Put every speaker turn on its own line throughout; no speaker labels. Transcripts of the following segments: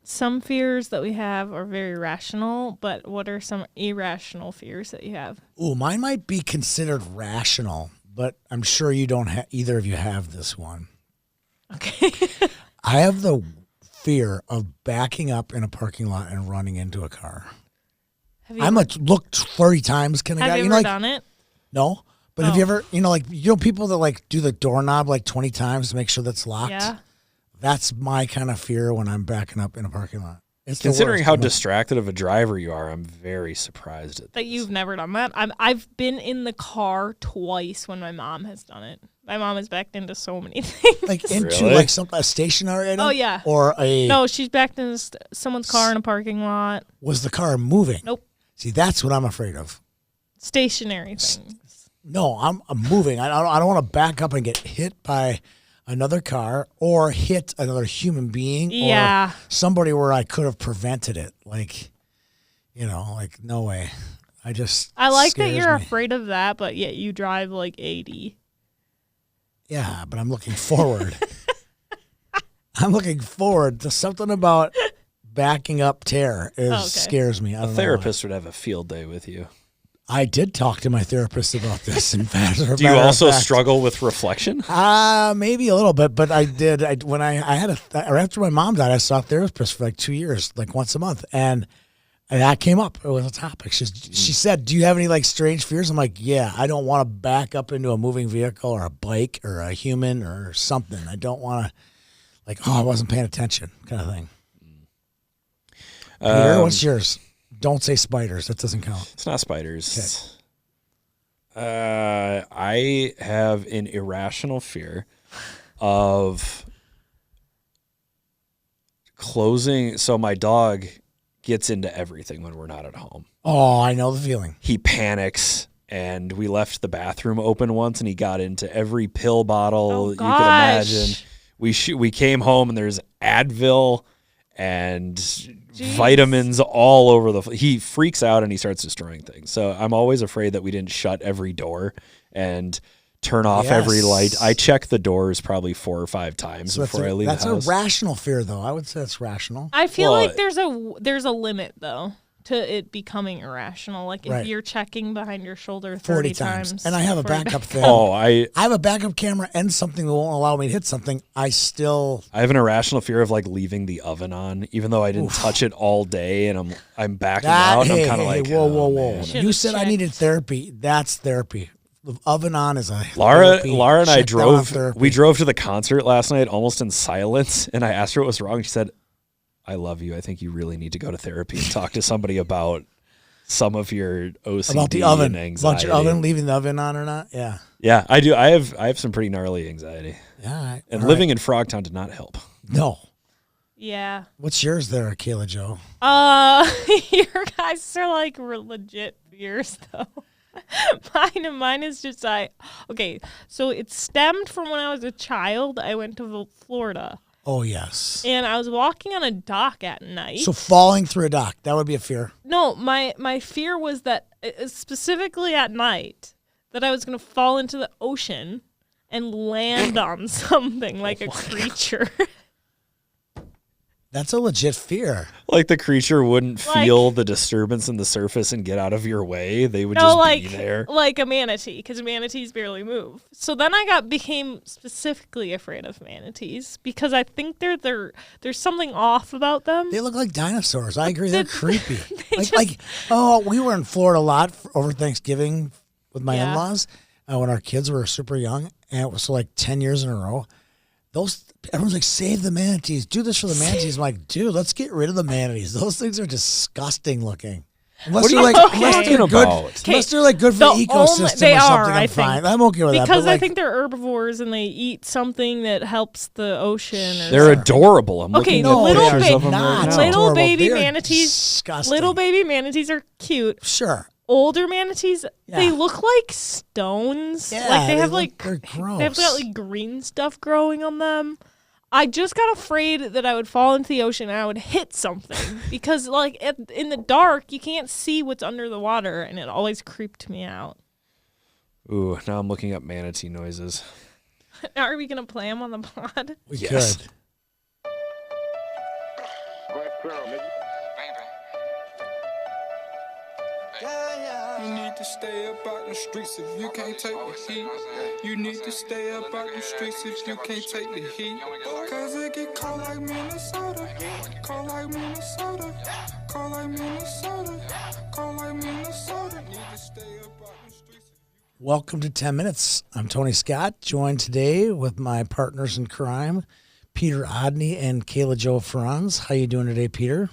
some fears that we have are very rational, but what are some irrational fears that you have?
Ooh, mine might be considered rational, but I'm sure you don't either of you have this one.
Okay.
I have the fear of backing up in a parking lot and running into a car. Looked 30 times.
Have you ever done it?
No. But have you ever, people that like do the doorknob like 20 times to make sure that's locked?
Yeah.
That's my kind of fear when I'm backing up in a parking lot. It's
Considering how distracted of a driver you are, I'm very surprised at
that you've never done that. I've been in the car twice when my mom has done it. My mom has backed into so many things.
Like into like a stationary item?
Oh, yeah.
Or
No, she's backed into someone's car in a parking lot.
Was the car moving?
Nope.
See, that's what I'm afraid of.
Stationary things.
No, I'm moving. I don't want to back up and get hit by another car or hit another human being or somebody where I could have prevented it. Like, no way. I
like that you're afraid of that, but yet you drive like 80.
Yeah, but I'm looking forward. I'm looking forward to something about backing up terror. Scares me.
A therapist would have a field day with you.
I did talk to my therapist about this. In fact,
do you also struggle with reflection?
Maybe a little bit, but I did. After my mom died, I saw a therapist for like 2 years, like once a month, and that came up. It was a topic. She said, "Do you have any like strange fears?" I'm like, "Yeah, I don't want to back up into a moving vehicle or a bike or a human or something. I don't want to, I wasn't paying attention, kind of thing." Peter, what's yours? Don't say spiders. That doesn't count.
It's not spiders. Okay. I have an irrational fear of closing. So my dog gets into everything when we're not at home.
Oh, I know the feeling.
He panics, and we left the bathroom open once, and he got into every pill bottle you could imagine. We came home, and there's Advil and vitamins all over he freaks out and he starts destroying things. So I'm always afraid that we didn't shut every door and turn off every light. I check the doors probably 4 or 5 times before I leave the house.
That's a rational fear, though. I would say it's rational.
I feel like there's a limit, though, to it becoming irrational. Like if you're checking behind your shoulder 30 times.
And I have a backup thing.
I
have a backup camera and something that won't allow me to hit something. I have
an irrational fear of like leaving the oven on, even though I didn't touch it all day, and I'm backing out. And I'm kind of like,
whoa. You said I needed therapy. That's therapy. The oven on is a
Laura and I drove to the concert last night almost in silence, and I asked her what was wrong. She said, "I love you. I think you really need to go to therapy and talk to somebody about some of your OCD
about the oven,
and anxiety.
About your oven, leaving the oven on or not." Yeah.
Yeah, I do. I have some pretty gnarly anxiety.
Yeah.
And living in Frogtown did not help.
No.
Yeah.
What's yours there, Kayla Jo?
Your guys are like legit fears, though. Mine is just so it stemmed from when I was a child. I went to Florida.
Oh, yes.
And I was walking on a dock at night.
So falling through a dock, that would be a fear.
No, my fear was that, specifically at night, that I was going to fall into the ocean and land on something like a creature.
That's a legit fear.
Like the creature wouldn't feel the disturbance in the surface and get out of your way. They would just be there.
Like a manatee, because manatees barely move. So then I became specifically afraid of manatees because I think there's something off about them.
They look like dinosaurs. I agree. They're creepy. We were in Florida a lot over Thanksgiving with my in-laws when our kids were super young, and it was like 10 years in a row. Everyone's like, save the manatees. Do this for the manatees. I'm like, dude, let's get rid of the manatees. Those things are disgusting looking. Unless they're like good for the ecosystem or something, I'm fine. I'm okay with that.
Because I think they're herbivores and they eat something that helps the ocean.
They're adorable. I'm looking at pictures of them right now.
Little baby manatees.
Disgusting.
Little baby manatees are cute.
Sure.
Older manatees, they look like stones.
Yeah,
like they have
they're gross.
They have got like green stuff growing on them. I just got afraid that I would fall into the ocean and I would hit something because in the dark you can't see what's under the water, and it always creeped me out.
Ooh, now I'm looking up manatee noises.
Are we gonna play them on the pod?
We could.
You need to stay up out the streets if you can't take the heat. You need to stay up out the streets if you can't take the heat. Cause it get cold like Minnesota. Cold like Minnesota. Cold like Minnesota. Cold like Minnesota. Need to stay up out the streets.
Welcome to 10 Minutes. I'm Tony Scott, joined today with my partners in crime, Peter Odney and Kayla Jo Franz. How you doing today, Peter?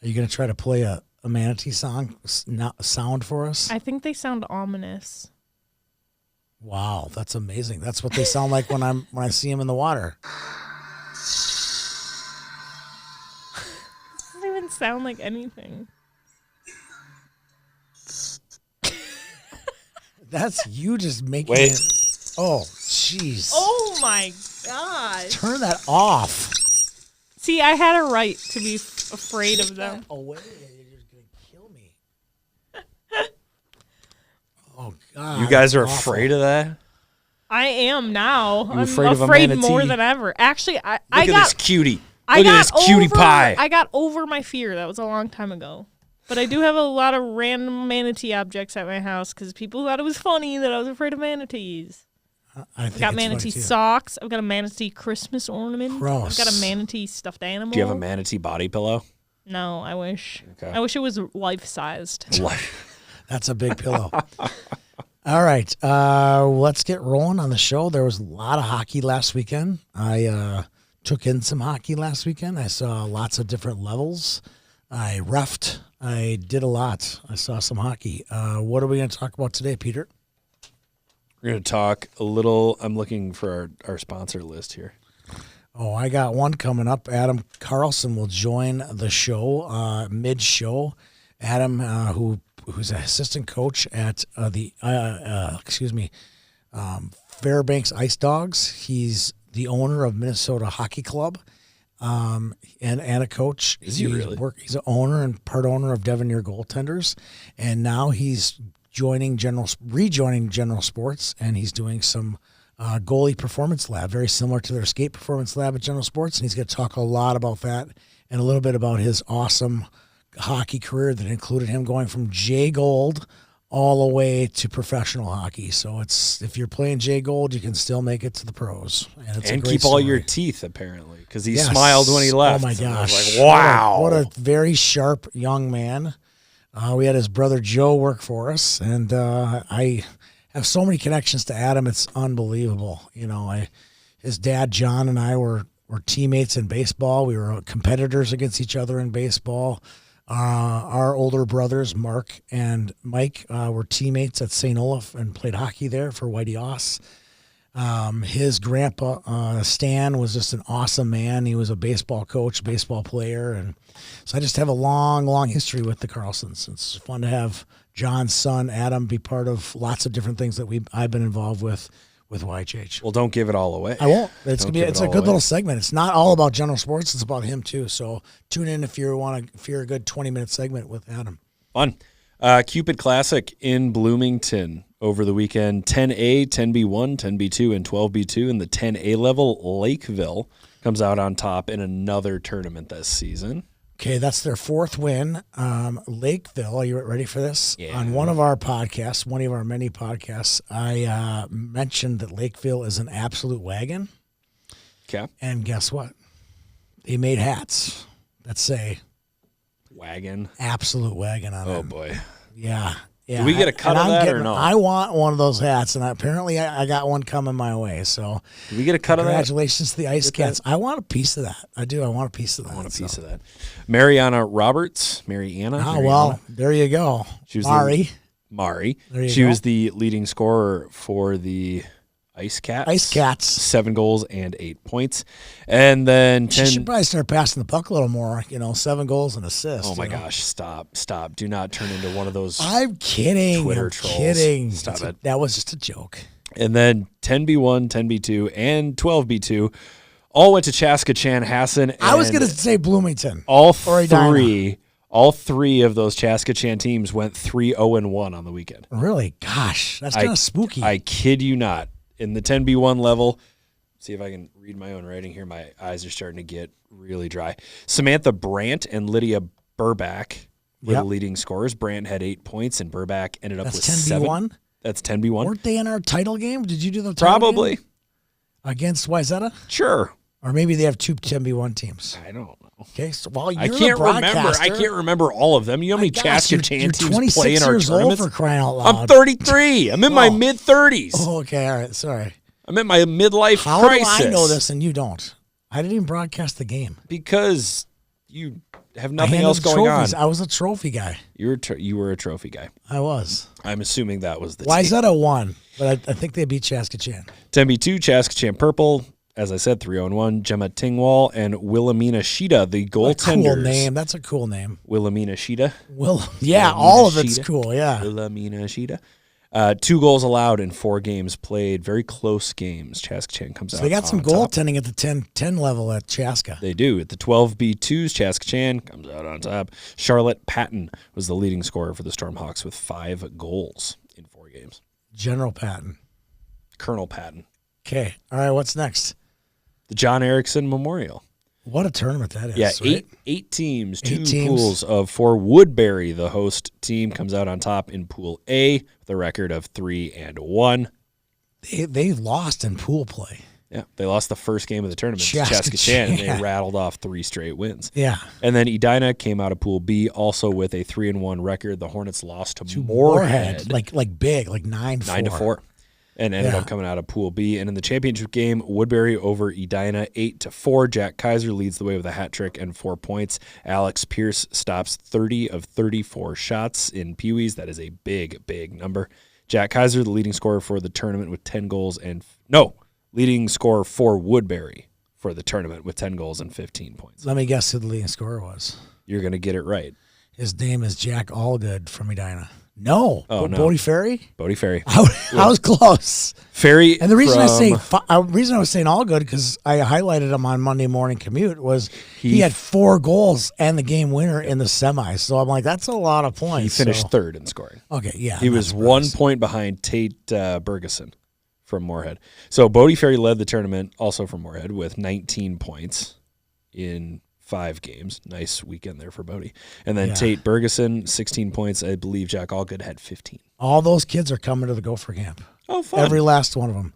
Are you going to try to play a manatee sound for us?
I think they sound ominous.
Wow, that's amazing. That's what they sound like when I see them in the water.
Doesn't even sound like anything.
That's you just making
Wait.
it. Oh, jeez.
Oh my gosh.
Turn that off.
See, I had a right to be afraid of them.
Away. You're just going to kill me. Oh, God.
You guys are
awful.
afraid of that?
I am now. I'm
afraid of a
afraid
manatee?
more than ever. Actually, I
Look at
got
this cutie.
I
Look at
got
this cutie
over,
pie.
I got over my fear. That was a long time ago. But I do have a lot of random manatee objects at my house because people thought it was funny that I was afraid of manatees.
I
I've got manatee socks. I've got a manatee Christmas ornament.
Gross.
I've got a manatee stuffed animal.
Do you have a manatee body pillow?
No, I wish.
Okay.
I wish it was life-sized.
That's a big pillow. All right. Let's get rolling on the show. There was a lot of hockey last weekend. I took in some hockey last weekend. I saw lots of different levels. I reffed. I did a lot. I saw some hockey. What are we going to talk about today, Peter?
We're going to talk a little. I'm looking for our sponsor list here.
Oh, I got one coming up. Adam Carlson will join the show mid-show. Adam, who's an assistant coach at Fairbanks Ice Dogs. He's the owner of Minnesota Hockey Club, and a coach.
Is he really?
He's an owner and part owner of Devenir Goaltenders, and now he's rejoining General Sports, and he's doing some goalie performance lab, very similar to their skate performance lab at General Sports, and he's going to talk a lot about that and a little bit about his awesome hockey career that included him going from J Gold all the way to professional hockey. So if you're playing J Gold, you can still make it to the pros, and it's
And
a great
keep all
story.
your teeth, apparently, because he
Yes.
smiled when he left.
Oh my
And I was
gosh!
like, wow.
What a very sharp young man. We had his brother Joe work for us, and I have so many connections to Adam. It's unbelievable. You know, his dad John and I were teammates in baseball. We were competitors against each other in baseball. Our older brothers Mark and Mike were teammates at St. Olaf and played hockey there for Whitey Oss. His grandpa, Stan, was just an awesome man. He was a baseball coach, baseball player. And so I just have a long, long history with the Carlsons. It's fun to have John's son, Adam, be part of lots of different things that I've been involved with YHH.
Well, don't give it all away.
I won't. It's
Don't
gonna be.
give
It's
it
a
all
good
away.
little segment. It's not all about General Sports. It's about him too. So tune in if you're a good 20-minute segment with Adam.
Fun. Cupid Classic in Bloomington over the weekend. 10A, 10B1, 10B2, and 12B2. And the 10A level, Lakeville, comes out on top in another tournament this season.
Okay, that's their fourth win. Lakeville, are you ready for this?
Yeah.
On one of our podcasts, one of our many podcasts, I mentioned that Lakeville is an absolute wagon.
Okay.
And guess what? They made hats that say
Wagon.
absolute wagon on
Oh,
them.
boy.
Yeah. Yeah.
Do we get a cut
And
of
I'm
that or
getting-
no?
I want one of those hats, and apparently I got one coming my way. So
Did we get a cut of that?
congratulations to the Ice
Get that?
Cats. I want a piece of that. I do. I want a piece of that.
I want a piece of that. Mariana Roberts. Mariana.
Oh, well, there you go.
She was
Mari.
Mari.
There you
She
go.
was the leading scorer for the Ice Cats.
Ice Cats.
7 goals and 8 points. And then
She
10.
should probably start passing the puck a little more. 7 goals and assists.
Oh my gosh, stop. Do not turn into one of those.
I'm kidding.
Twitter
I'm
trolls.
kidding.
Stop it.
That was just a joke.
And then 10B1, 10B2, and 12B2 all went to Chaska Chanhassen.
I was
and
going to say Bloomington.
all
or Edina.
three of those Chaska Chan teams went 3-0-1 on the weekend.
Really? Gosh, that's kind of spooky.
I kid you not. In the 10B1 level, see if I can read my own writing here. My eyes are starting to get really dry. Samantha Brandt and Lydia Burback were the leading scorers. Brandt had 8 points, and Burback ended up with 7. That's 10v1.
Weren't they in our title game? Did you do the title
Probably.
game? Against Wayzata?
Sure.
Or maybe they have 2 10v1 teams.
I don't know.
Okay, so while you're
I can't remember. I can't remember all of them. You know how many Chaska Chan teams play in our tournaments?
Old for crying out loud.
I'm 33. I'm in my mid-30s.
Oh, okay, all right, sorry.
I'm in my midlife
How
crisis.
How do I know this and you don't? I didn't even broadcast the game.
Because you have nothing else going
trophies.
on.
I was a trophy guy.
You were a trophy guy.
I was.
I'm assuming that was the
Why
team.
is that a 1? But I think they beat Chaska Chan.
10v2, Chaska Chan Purple. As I said, 3-0-1, Gemma Tingwall and Wilhelmina Sheeta, the goaltenders.
Cool name. That's a cool name.
Wilhelmina Sheeta.
Yeah, all of it's cool, yeah.
Wilhelmina Sheeta. 2 goals allowed in 4 games played. Very close games. Chaska Chan comes out.
They got some
top.
goaltending at the 10 level at Chaska.
They do. At the 12B2s, Chaska Chan comes out on top. Charlotte Patton was the leading scorer for the Stormhawks with 5 goals in 4 games.
General Patton.
Colonel Patton.
Okay. All right, what's next?
The John Erickson Memorial.
What a tournament that is.
Yeah,
right?
eight teams,
8
2
teams.
pools of 4. Woodbury, the host team, comes out on top in Pool A with a record of 3-1.
They lost in pool play.
Yeah, they lost the first game of the tournament to
Chaska
Chaska Chan, and
Chan.
they rattled off 3 straight wins.
Yeah.
And then Edina came out of Pool B also with a 3-1 record. The Hornets lost to
Moorhead.
Moorhead.
Like big, like 9-4.
9-4. And ended up coming out of Pool B. And in the championship game, Woodbury over Edina 8-4. Jack Kaiser leads the way with a hat trick and 4 points. Alex Pierce stops 30 of 34 shots in Pee-wees. That is a big, big number. Jack Kaiser, the leading scorer for the tournament with 10 goals leading scorer for Woodbury for the tournament with 10 goals and 15 points.
Let me guess who the leading scorer was.
You're going to get it right.
His name is Jack Allgood from Edina. No.
Oh, no.
Bodie Ferry?
Bodie Ferry.
I was close.
Ferry.
And the reason reason I was saying Allgood, because I highlighted him on Monday Morning Commute, was he had 4 goals and the game winner in the semis. So I'm like, that's a lot of points.
He finished 3rd in scoring.
Okay, yeah.
He was 1 point behind Tate Bergeson from Moorhead. So Bodie Ferry led the tournament also from Moorhead with 19 points in 5 games. Nice weekend there for Bodie. And then Tate Bergeson, 16 points. I believe Jack Allgood had 15.
All those kids are coming to the Gopher camp.
Oh, fun.
Every last one of them.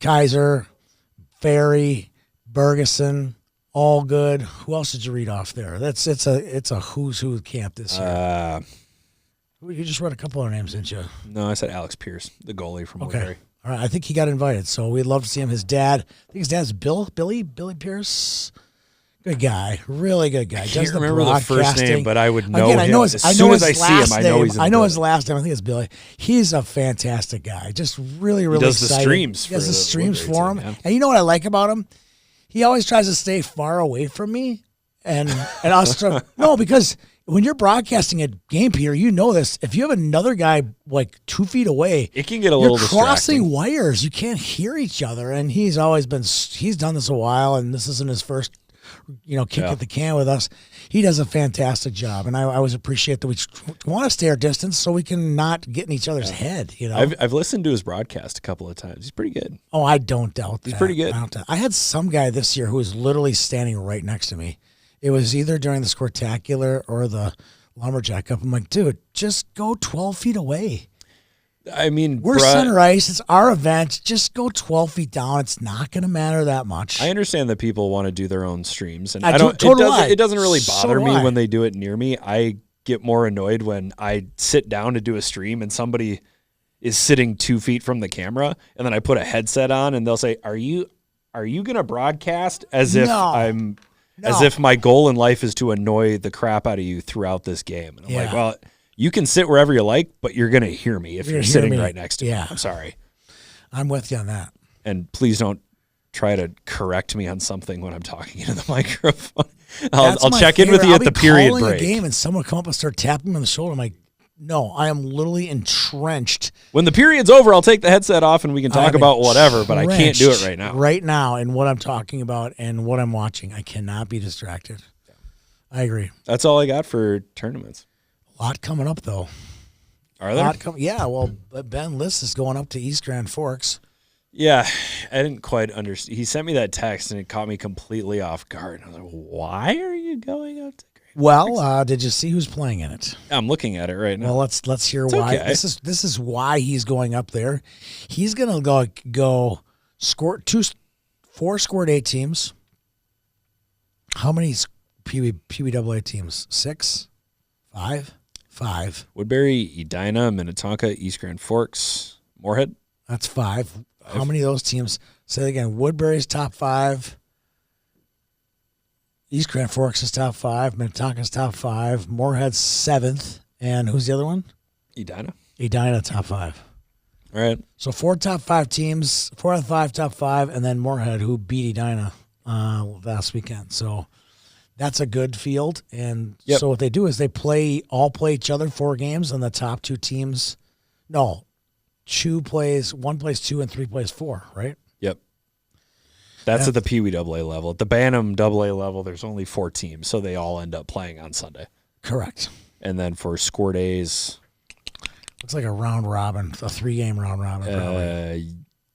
Kaiser, Ferry, Bergeson, Allgood. Who else did you read off there? It's a who's who camp this year. You just read a couple of names, didn't you?
No, I said Alex Pierce, the goalie from Woodbury.
All right, I think he got invited, so we'd love to see him. His dad, I think his dad's Billy Pierce. Good guy, really good guy.
I can't remember the first name, but I would know him.
As
soon as I see him, I know he's in
I know
the
his last name. I think it's Billy. He's a fantastic guy. Just really, really
does
excited.
the streams.
He does the streams
Woodbury
for him.
team, yeah.
And you know what I like about him? He always tries to stay far away from me. And us no, because when you're broadcasting a game, Peter, you know this. If you have another guy like 2 feet away,
it can get a little
crossing
distracting.
Wires. You can't hear each other. And he's done this a while, and this isn't his first kick at the can with us. He does a fantastic job, and I always appreciate that we want to stay our distance so we can not get in each other's head.
I've listened to his broadcast a couple of times. He's pretty good.
Oh, I don't doubt that.
He's pretty good.
I had some guy this year who was literally standing right next to me. It was either during the Squirtacular or the Lumberjack Cup. I'm like, dude, just go 12 feet away.
I mean,
we're center ice. It's our event. Just go 12 feet down. It's not going to matter that much.
I understand that people want to do their own streams, and
it
doesn't really bother me when they do it near me. I get more annoyed when I sit down to do a stream and somebody is sitting 2 feet from the camera, and then I put a headset on, and they'll say, "Are you going to broadcast?" As if as if my goal in life is to annoy the crap out of you throughout this game. And I'm like, well, you can sit wherever you like, but you're going to hear me if you're sitting right next to me. I'm sorry.
I'm with you on that.
And please don't try to correct me on something when I'm talking into the microphone. I'll check in with you at the period break.
A game and someone come up and start tapping me on the shoulder. I'm like, no, I am literally entrenched.
When the period's over, I'll take the headset off and we can talk about whatever, but I can't do it right now.
Right now, in what I'm talking about and what I'm watching, I cannot be distracted. I agree.
That's all I got for tournaments.
A lot coming up, though.
Are there?
Yeah, well, Ben Liss is going up to East Grand Forks.
Yeah, I didn't quite understand. He sent me that text, and it caught me completely off guard. I was like, why are you going up to Great
Well, did you see who's playing in it?
I'm looking at it right now.
Well, let's hear why.
Okay.
This is why he's going up there. He's going to go score 4 scored 8 teams. How many PWAA teams? 6? 5? 5.
Woodbury, Edina, Minnetonka, East Grand Forks, Moorhead.
That's 5. How many of those teams? Say it again. Woodbury's top 5. East Grand Forks is top 5. Minnetonka's top 5. Moorhead's 7th. And who's the other one?
Edina,
top 5.
All right.
So 4 top 5 teams, 4 out of 5 top 5, and then Moorhead, who beat Edina last weekend. So that's a good field. And so what they do is they all play each other 4 games, and the top 2 teams, one plays 2, and 3 plays 4, right?
Yep. That's at the PWAA level. At the Bantam AA level, there's only 4 teams, so they all end up playing on Sunday.
Correct.
And then for score days,
it's like a round robin, a 3-game round robin. Probably.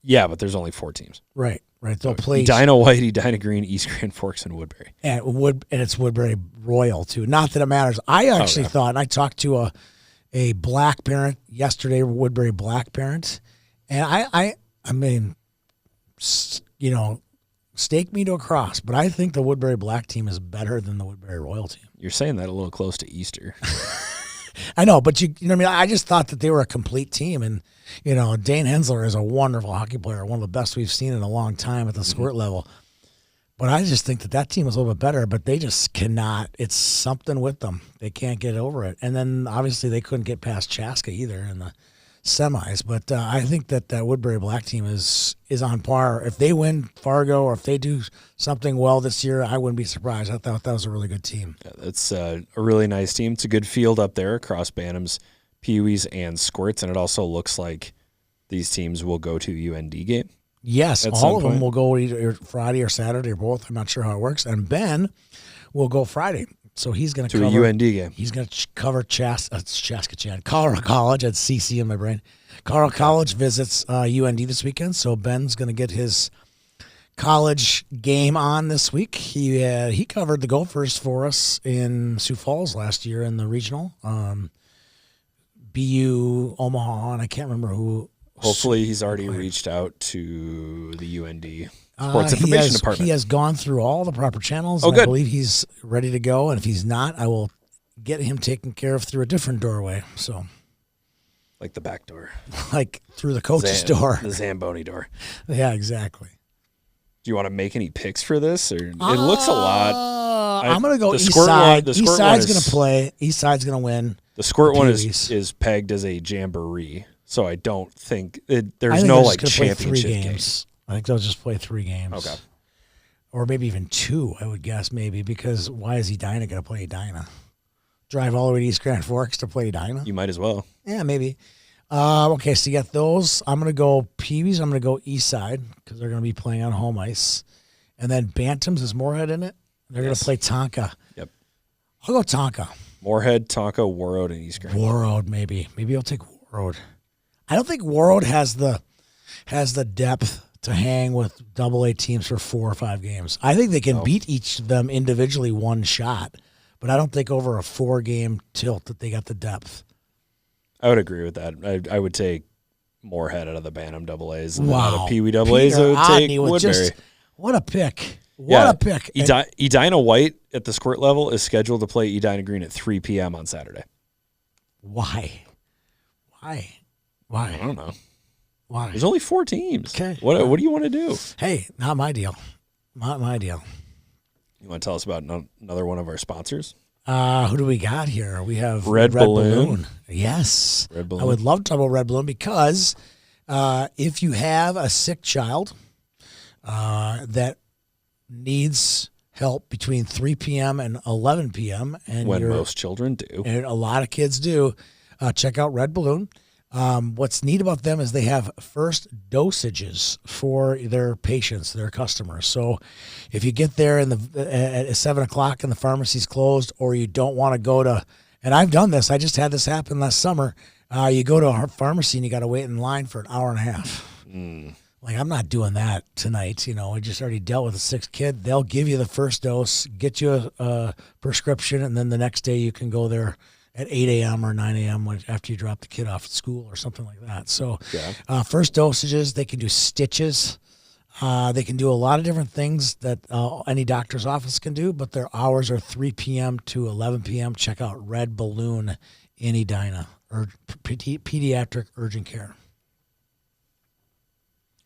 Yeah, but there's only 4 teams.
Right. They'll play
Edina White, Edina Green, East Grand Forks, and Woodbury.
And it's Woodbury Royal too. Not that it matters. I actually thought, and I talked to a black parent yesterday, Woodbury black parent, and I mean, you know, stake me to a cross, but I think the Woodbury black team is better than the Woodbury Royal team.
You're saying that a little close to Easter.
I know, but you know what I mean? I just thought that they were a complete team. And, you know, Dane Hensler is a wonderful hockey player, one of the best we've seen in a long time at the squirt level. But I just think that team is a little bit better, but they just cannot. It's something with them. They can't get over it. And then, obviously, they couldn't get past Chaska either in the semis. But I think that Woodbury Black team is on par. If they win Fargo or if they do something well this year, I wouldn't be surprised. I thought that was a really good team.
Yeah, that's a really nice team. It's a good field up there across Bantams, Peewees, and Squirts, and it also looks like these teams will go to UND game.
Yes, all of them will go either Friday or Saturday or both. I'm not sure how it works. And Ben will go Friday. So he's going to cover
a UND game.
He's going to cover Chaska-Chan, Colorado College. At CC in my brain. Colorado College visits UND this weekend, so Ben's going to get his college game on this week. He covered the Gophers for us in Sioux Falls last year in the regional. BU Omaha, and I can't remember who.
Hopefully, he's already reached out to the UND Sports Information Department.
He has gone through all the proper channels.
Oh, good.
I believe he's ready to go. And if he's not, I will get him taken care of through a different doorway. So,
like the back door,
like through the coach's door,
the Zamboni door.
Yeah, exactly.
Do you want to make any picks for this, or it looks a lot?
I'm going to go East Side. East Side's going to play. East Side's going to win.
The Squirt one is pegged as a jamboree. So I don't think there's no like championship games.
I think they'll just play 3 games.
Okay.
Or maybe even 2, I would guess, maybe, because why is Edina going to play Edina? Drive all the way to East Grand Forks to play Edina?
You might as well.
Yeah, maybe. Okay, so you got those. I'm going to go Peewees. I'm going to go East Side because they're going to be playing on home ice. And then Bantams, is Moorhead in it? They're going to play Tonka.
Yep.
I'll go Tonka.
Moorhead, Tonka, Warroad, and East Grand.
Warroad, maybe. Maybe I'll take Warroad. I don't think Warroad has the depth to hang with AA teams for 4 or 5 games. I think they can beat each of them individually one shot, but I don't think over a 4-game tilt that they got the depth.
I would agree with that. I would take Moorhead out of the Bantam AAs. And
wow.
Out of Peewee AAs, I would take Woodbury.
What a pick. What a pick.
Edina White at the Squirt level is scheduled to play Edina Green at 3 p.m. on Saturday.
Why?
I don't know.
Why?
There's only 4 teams.
Okay.
What do you want to do?
Hey, not my deal. Not my deal.
You want to tell us about another one of our sponsors?
Who do we got here? We have
Red Balloon.
Yes.
Red Balloon.
I would love to talk about Red Balloon because if you have a sick child that needs help between 3 p.m. and 11 p.m. and
when most children do.
And a lot of kids do. Check out Red Balloon. What's neat about them is they have first dosages for their patients, their customers. So if you get there at 7 o'clock and the pharmacy's closed, or you don't want to go to, and I've done this, I just had this happen last summer. You go to a pharmacy and you got to wait in line for an hour and a half. Like, I'm not doing that tonight. I just already dealt with a 6th kid. They'll give you the first dose, get you a prescription, and then the next day you can go there at 8 a.m. or 9 a.m. after you drop the kid off at school or something like that. So first dosages, they can do stitches. They can do a lot of different things that any doctor's office can do, but their hours are 3 p.m. to 11 p.m. Check out Red Balloon in Edina, or pediatric urgent care.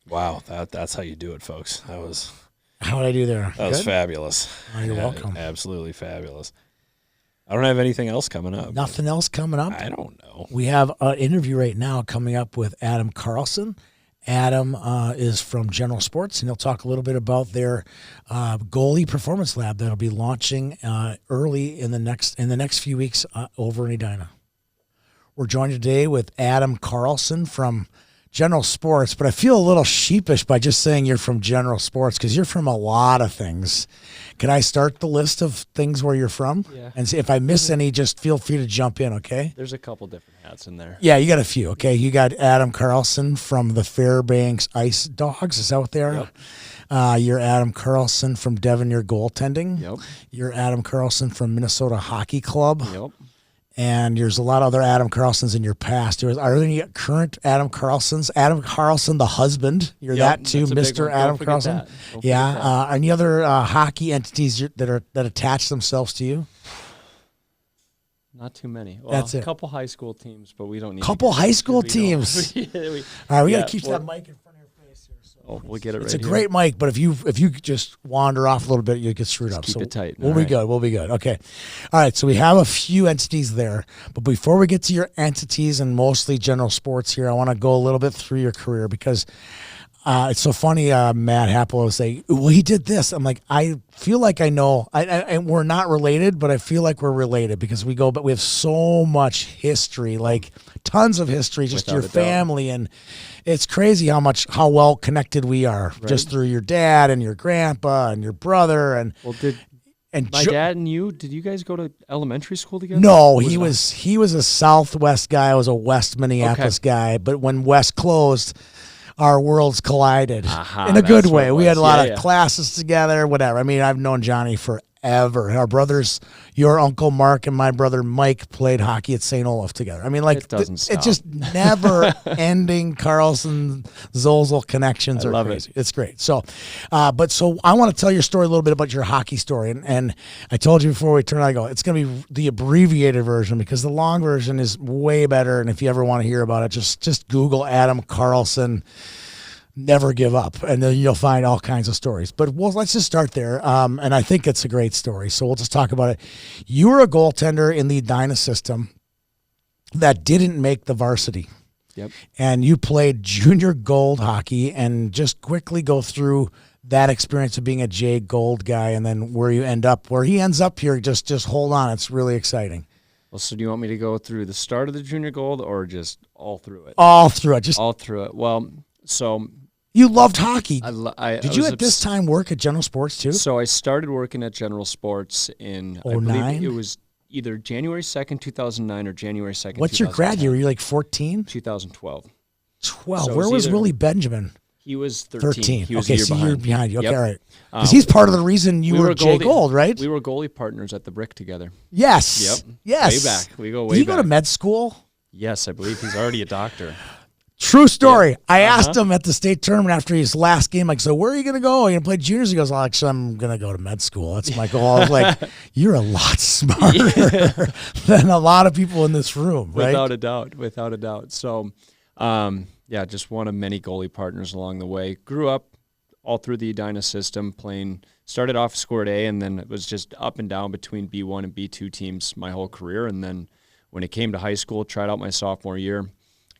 Wow, that's how you do it, folks.
How did I do there?
That was fabulous.
Oh, you're welcome.
Absolutely fabulous. I don't have anything else coming up.
Nothing else coming up?
I don't know.
We have an interview right now coming up with Adam Carlson. Adam is from General Sports, and he'll talk a little bit about their goalie performance lab that'll be launching early in the next few weeks over in Edina. We're joined today with Adam Carlson from General Sports, but I feel a little sheepish by just saying you're from General Sports because you're from a lot of things. Can I start the list of things where you're from?
Yeah.
And see if I miss any, just feel free to jump in, okay?
There's a couple different hats in there.
Yeah, you got a few, okay? You got Adam Carlson from the Fairbanks Ice Dogs. Is that what they are?
Yep.
You're Adam Carlson from Devonier Goaltending.
Yep.
You're Adam Carlson from Minnesota Hockey Club.
Yep.
And there's a lot of other Adam Carlsons in your past. Are there any current Adam Carlsons? Adam Carlson, the husband. You're that too, Mr. Adam Carlson. Yeah. Any other hockey entities that attach themselves to you?
Not too many. Well,
That's it.
A couple high school teams, but we don't need.
Couple high school teams.
All
right, we got to keep that mic in front of your face here. So
we'll get it right.
It's a great mic, but if you just wander off a little bit, you get screwed up.
Keep it tight.
We'll be good. We'll be good. Okay. All right. So we have a few entities there, but before we get to your entities and mostly General Sports here, I want to go a little bit through your career because it's so funny. Matt Happel will say, "Well, he did this." I'm like, I feel like I know. And we're not related, but I feel like we're related because we have so much history, like tons of history, just
Without
your
a doubt.
family, and it's crazy how well connected we are, just through your dad and your grandpa and your brother and.
Well, did my dad and you? Did you guys go to elementary school together?
No, he was a Southwest guy. I was a West Minneapolis guy. But when West closed, our worlds collided in a good way. We had a lot of classes together, whatever. I mean, I've known Johnny forever. Our brothers, your uncle Mark and my brother Mike played hockey at St. Olaf together. I mean, like,
it doesn't stop.
It's just never ending Carlson Zolzel connections.
I love
crazy. It's great. So, so I want to tell your story a little bit about your hockey story. And I told you before we turn on, I go, it's going to be the abbreviated version because the long version is way better. And if you ever want to hear about it, just Google Adam Carlson. Never give up, and then you'll find all kinds of stories. But let's just start there, and I think it's a great story, so we'll just talk about it. You were a goaltender in the Edina system that didn't make the varsity.
Yep.
And you played junior gold hockey, and just quickly go through that experience of being a J Gold guy, and then where he ends up here. Just hold on, it's really exciting.
Well, so do you want me to go through the start of the junior gold or just all through it?
All through it,
all through it. Well, so.
You loved hockey.
Did
you at this time work at General Sports too?
So I started working at General Sports in, I believe it was either January 2nd, 2009 or January 2nd,
What's your grad year? Were you like 14?
2012.
12. So Where was Willie Benjamin?
He was 13. He was
okay,
a year
behind you. Okay,
yep.
all right. Because he's part of the reason you were J Gold, right?
We were goalie partners at the Brick together.
Yes.
Yep.
Yes.
Way back. We go way back.
Did he go to med school?
Yes, I believe he's already a doctor.
True story. Yeah. I asked him at the state tournament after his last game, like, so where are you going to go? Are you going to play juniors? He goes, actually, I'm going to go to med school. That's my goal. I was like, you're a lot smarter than a lot of people in this room, right?
Without a doubt. So, just one of many goalie partners along the way. Grew up all through the Edina system playing, started off scored A, and then it was just up and down between B1 and B2 teams my whole career. And then when it came to high school, tried out my sophomore year.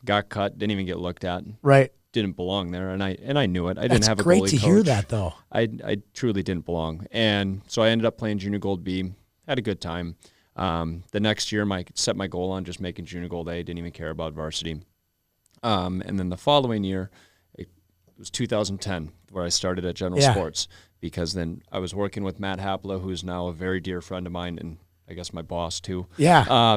Got cut, didn't even get looked at.
Right.
Didn't belong there, and I knew it. I didn't have a goalie coach.
That's great to hear that, though.
I truly didn't belong. And so I ended up playing junior gold B, had a good time. The next year, set my goal on just making junior gold A, didn't even care about varsity. And then the following year, it was 2010, where I started at General Sports, because then I was working with Matt Happel, who's now a very dear friend of mine, and I guess my boss, too.
Yeah.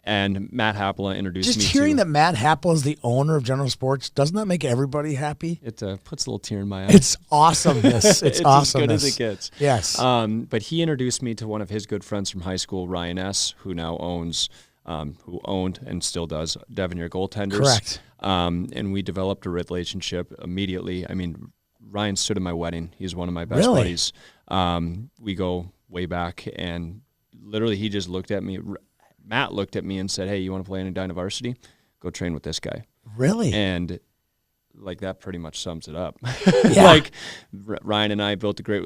And Matt Happela introduced me to...
Just hearing that Matt Happel is the owner of General Sports, doesn't that make everybody happy?
It puts a little tear in my eye.
It's awesomeness. It's awesomeness.
As good as it gets.
Yes.
But he introduced me to one of his good friends from high school, Ryan S., who now who owned and still does Devoneer Goaltenders.
Correct.
And we developed a relationship immediately. I mean, Ryan stood at my wedding. He's one of my best buddies. We go way back, and literally he just looked at me. Matt looked at me and said, "Hey, you want to play in Edina varsity? Go train with this guy."
Really?
And like that pretty much sums it up.
Yeah.
Like Ryan and I built a great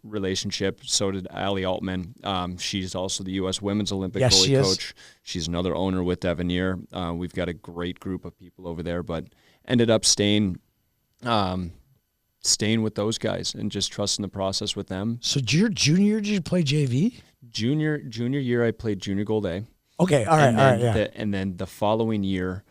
relationship. So did Allie Altman. She's also the U.S. Women's Olympic goalie coach. She's another owner with Devoneer. We've got a great group of people over there, but ended up staying with those guys and just trusting the process with them.
So your junior year, did you play JV?
Junior year, I played junior gold A.
Okay, all right, yeah.
And then the following year,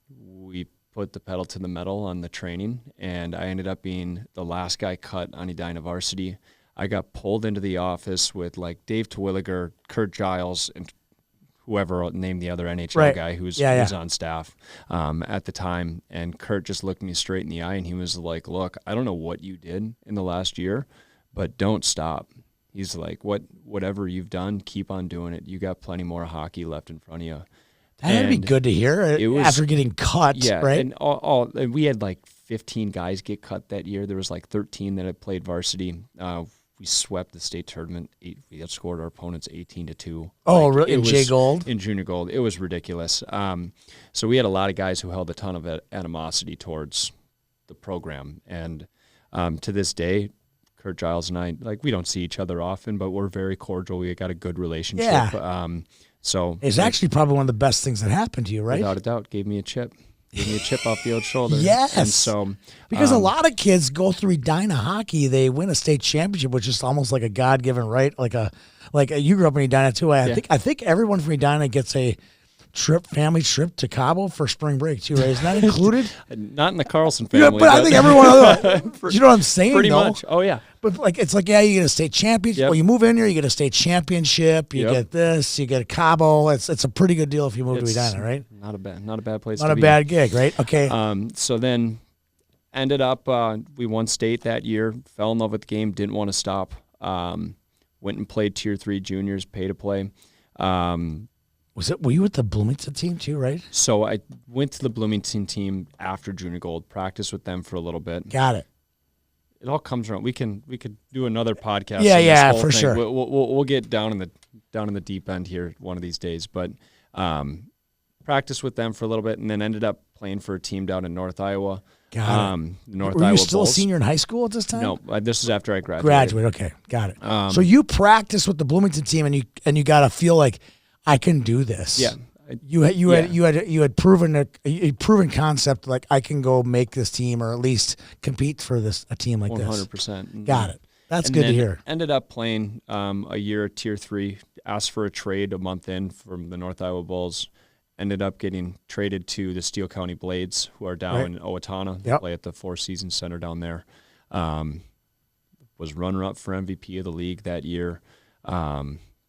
we put the pedal to the metal on the training, and I ended up being the last guy cut on Edina varsity. I got pulled into the office with like Dave Terwilliger, Kurt Giles, and whoever named the other NHL guy who was on staff at the time. And Kurt just looked me straight in the eye, and he was like, "Look, I don't know what you did in the last year, but don't stop." He's like, whatever you've done, keep on doing it. You got plenty more hockey left in front of you.
That'd be good to hear after getting cut, right?
And we had like 15 guys get cut that year. There was like 13 that had played varsity. We swept the state tournament. We outscored our opponents 18-2.
Oh, really? In J Gold?
In junior gold. It was ridiculous. So we had a lot of guys who held a ton of animosity towards the program. And to this day, Kurt Giles and I, like, we don't see each other often, but we're very cordial. We got a good relationship.
Yeah.
So
it's actually probably one of the best things that happened to you, right?
Without a doubt, gave me a chip off the old shoulder.
Yes.
And so
because a lot of kids go through Edina hockey, they win a state championship, which is almost like a God-given right. Like you grew up in Edina too. I think everyone from Edina gets a family trip to Cabo for spring break too, right? Isn't that included?
Not in the Carlson family.
But I think everyone you know what I'm saying?
Pretty much. Oh yeah.
But it's like, you get a state championship. Well, you move in here, you get a state championship. You get this, you get a Cabo. It's a pretty good deal if you move to Edina, right?
Not a bad place.
Not a bad gig, right? Okay.
So then, ended up we won state that year. Fell in love with the game. Didn't want to stop. Went and played Tier 3 juniors, pay to play.
Were you with the Bloomington team too, right?
So I went to the Bloomington team after junior gold, practiced with them for a little bit.
Got it.
It all comes around. We could do another podcast.
Yeah, for sure.
We'll get down in the deep end here one of these days. But practiced with them for a little bit, and then ended up playing for a team down in North Iowa.
Got it.
North
Were
Iowa
you still
Bulls.
a senior in high school at this time?
No, this is after I graduated.
Okay, got it. So you practiced with the Bloomington team, and you got to feel like, I can do this.
Yeah.
You had proven a proven concept, like I can go make this team or at least compete for a team like
100%.
this. 100%. Got it. That's good to hear.
Ended up playing a year at Tier 3. Asked for a trade a month in from the North Iowa Bulls. Ended up getting traded to the Steele County Blades, who are down in Owatonna. They play at the Four Seasons Center down there. Was runner-up for MVP of the league that year.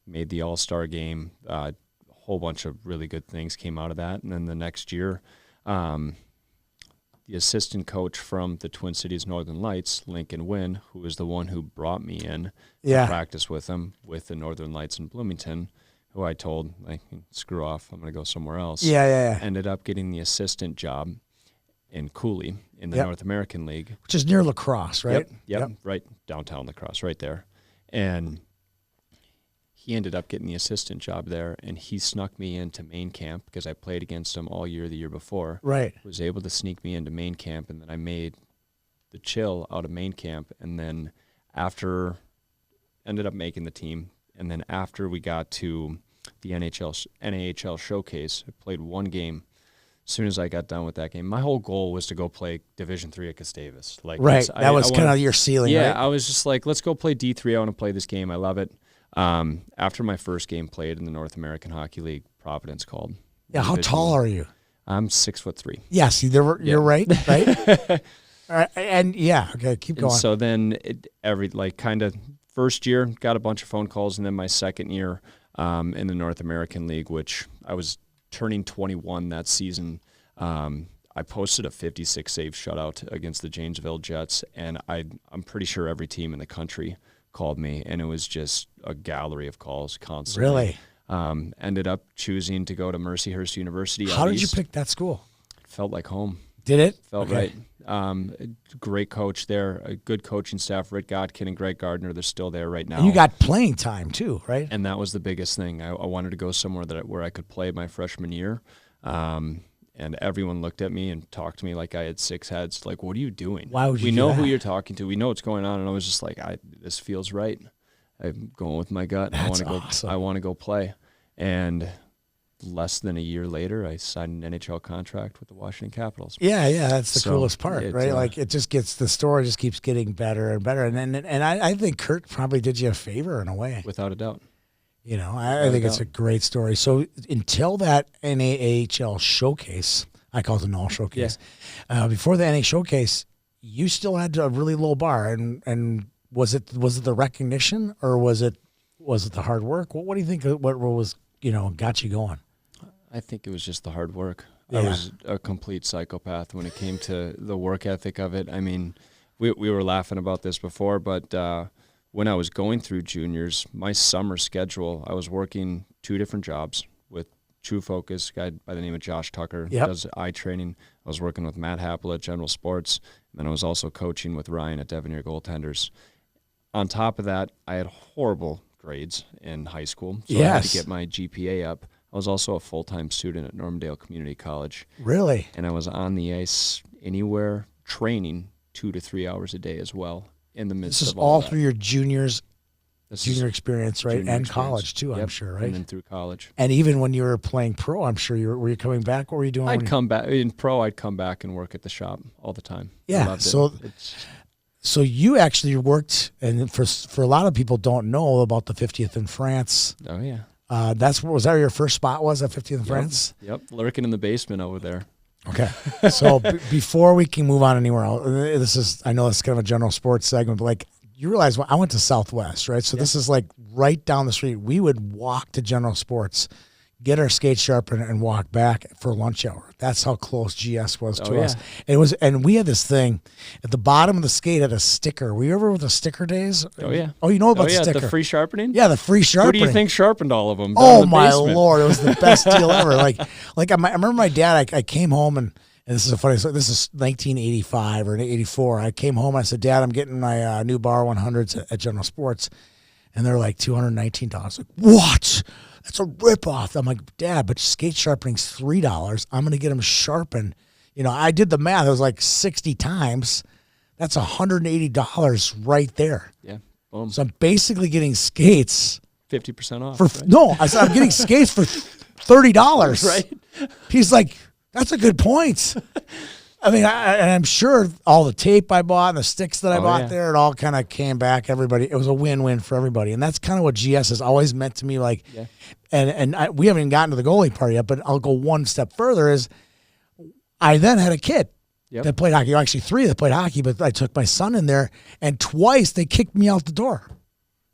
Made the All-Star game. A whole bunch of really good things came out of that. And then the next year, the assistant coach from the Twin Cities Northern Lights, Lincoln Wynn, who was the one who brought me in to practice with him with the Northern Lights in Bloomington, who I told, like, screw off, I'm going to go somewhere else.
Yeah.
Ended up getting the assistant job in Cooley in the North American League.
Which is near La Crosse, right?
Yep. Right downtown La Crosse, right there. And he ended up getting the assistant job there, and he snuck me into main camp because I played against him all year the year before.
Right.
Was able to sneak me into main camp, and then I made the chill out of main camp. And then ended up making the team. And then after we got to the NAHL showcase, I played one game. As soon as I got done with that game, my whole goal was to go play Division III at Gustavus.
That was kind of your ceiling, right?
I was just like, let's go play D3. I want to play this game. I love it. After my first game played in the North American Hockey League, Providence called.
Yeah, how tall are you?
I'm 6'3".
Yeah, see, you're right? All right, and okay, keep going.
And so then first year, got a bunch of phone calls, and then my second year, in the North American League, which I was turning 21 that season. I posted a 56 save shutout against the Janesville Jets, and I'm pretty sure every team in the country called me, and it was just a gallery of calls constantly.
Really?
Ended up choosing to go to Mercyhurst University.
How did you pick that school?
Felt like home.
Did it?
Felt right. Great coach there, a good coaching staff. Rick Godkin and Greg Gardner, they're still there right now.
And you got playing time too, right?
And that was the biggest thing. I wanted to go somewhere where I could play my freshman year. And everyone looked at me and talked to me like I had six heads. Like, what are you doing?
Why would you
We
do
know
that?
who you're talking to. We know what's going on. And I was just like, this feels right. I'm going with my gut.
That's
awesome. I want to go play. And less than a year later, I signed an NHL contract with the Washington Capitals.
Yeah, that's the coolest part,
it,
right? Like, it just gets, the story just keeps getting better and better. And I think Kurt probably did you a favor in a way.
Without a doubt.
You know, I think it's a great story. So until that NAHL showcase, I call it the NAHL showcase, before the NA showcase, you still had a really low bar. And was it the recognition, or was it the hard work? What do you think? What was, got you going?
I think it was just the hard work.
Yeah.
I was a complete psychopath when it came to the work ethic of it. I mean, we were laughing about this before, but when I was going through juniors, my summer schedule, I was working 2 different jobs with True Focus, a guy by the name of Josh Tucker, does eye training. I was working with Matt Happel at General Sports, and then I was also coaching with Ryan at Devoneer Goaltenders. On top of that, I had horrible grades in high school, so I had to get my GPA up. I was also a full-time student at Normandale Community College.
Really?
And I was on the ice anywhere training 2 to 3 hours a day as well in the midst
This is
of all that.
through your junior experience, right?
Junior
And
experience.
college too, I'm sure, right?
And then through college.
And even when you were playing pro, I'm sure were you coming back? What were you doing?
I'd come back in pro. I'd come back and work at the shop all the time.
Yeah,
I loved it.
So you actually worked, and for a lot of people don't know about the 50th in France.
Oh yeah.
Was that your first spot? Was at 50th in France?
Yep, lurking in the basement over there.
Okay. So before we can move on anywhere else, I know this is kind of a general sports segment, but like, you realize I went to Southwest, right? So this is like right down the street. We would walk to General Sports, get our skates sharpened, and walk back for lunch hour. That's how close GS was to us. And we had this thing at the bottom of the skate had a sticker. Were you ever with the sticker days?
Oh yeah.
Oh, you know about the sticker?
The free sharpening.
Yeah, the free sharpening.
Who do you think sharpened all of them?
Oh my Lord, it was the best deal ever. Like I remember my dad. I came home and this is a funny story. This is 1985 or 84. I came home and I said, Dad, I'm getting my new Bar 100s at General Sports, and they're like $219. Like, what? That's a ripoff. I'm like, Dad, but skate sharpening's $3. I'm gonna get them sharpened. I did the math. It was like 60 times. That's $180 right there.
Yeah. Boom.
So I'm basically getting skates
50% off.
No, I said I'm getting skates for $30.
Right.
He's like, that's a good point. I mean, I'm sure all the tape I bought and the sticks that I bought there, it all kind of came back. Everybody, it was a win-win for everybody, and that's kind of what GS has always meant to me. Like, we haven't even gotten to the goalie part yet, but I'll go one step further. Is I then had a kid that played hockey. Actually, 3 that played hockey, but I took my son in there, and twice they kicked me out the door.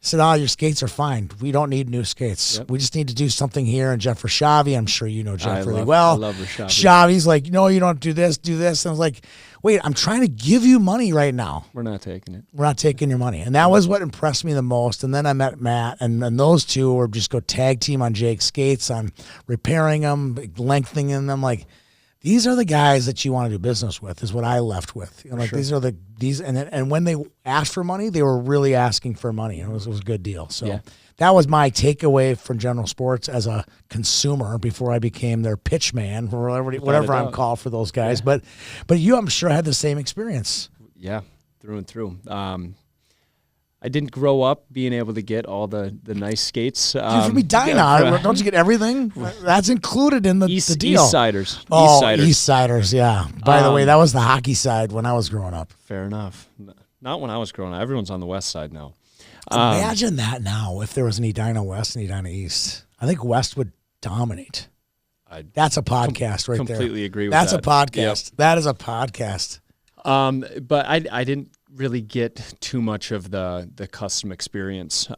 Said, your skates are fine. We don't need new skates. We just need to do something here. And Jeff Rashavi, I'm sure you know Jeff really well.
I love Rashavi.
Shavi's like, no, you don't do this, do this. And I was like, wait, I'm trying to give you money right now.
We're not taking it.
We're not taking your money. And that was what impressed me the most. And then I met Matt, and those two were just go tag team on Jake's skates, on repairing them, lengthening them. Like, these are the guys that you want to do business with, is what I left with. These are and when they asked for money, they were really asking for money. It was a good deal. So that was my takeaway from General Sports as a consumer before I became their pitch man, or whatever I'm called for those guys. Yeah. But you, I'm sure, had the same experience.
Yeah, through and through. I didn't grow up being able to get all the nice skates.
Dude, for me, Dinah, don't you get everything? That's included in the deal.
Eastsiders.
Eastsiders, yeah. By the way, that was the hockey side when I was growing up.
Fair enough. Not when I was growing up. Everyone's on the west side now.
Imagine that now, if there was an Edina West and Edina East. I think West would dominate. That's a podcast right there.
Completely agree with that.
That's a podcast. Yep. That is a podcast.
But I didn't really get too much of the custom experience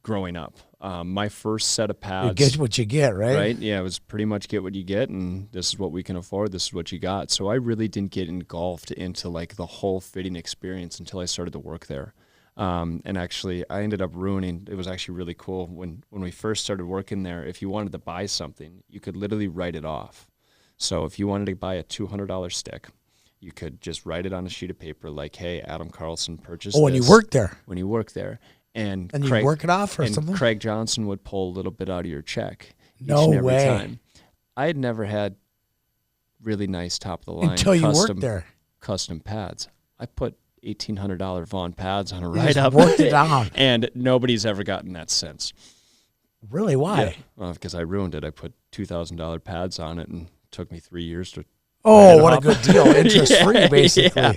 growing up. My first set of pads.
You get what you get, right?
Right? Yeah, it was pretty much get what you get, and this is what we can afford. This is what you got. So I really didn't get engulfed into like the whole fitting experience until I started to work there. And actually, I ended up ruining. It was actually really cool when we first started working there. If you wanted to buy something, you could literally write it off. So if you wanted to buy a $200 stick, you could just write it on a sheet of paper, like, "Hey, Adam Carlson purchased."
Oh, when you worked there.
When you worked there. And
you
Craig,
work it off or something?
Craig Johnson would pull a little bit out of your check each
No
and every
way.
time. I had never had really nice top of the line
Until you worked there.
Custom pads. I put $1,800 Vaughn pads on a
You
write
just
up.
worked it down.
And nobody's ever gotten that since.
Really? Why?
Yeah. Well, because I ruined it. I put $2,000 pads on it and it took me 3 years to.
Oh,
write it
what a
off.
good deal. Interest free,
Yeah,
basically.
yeah.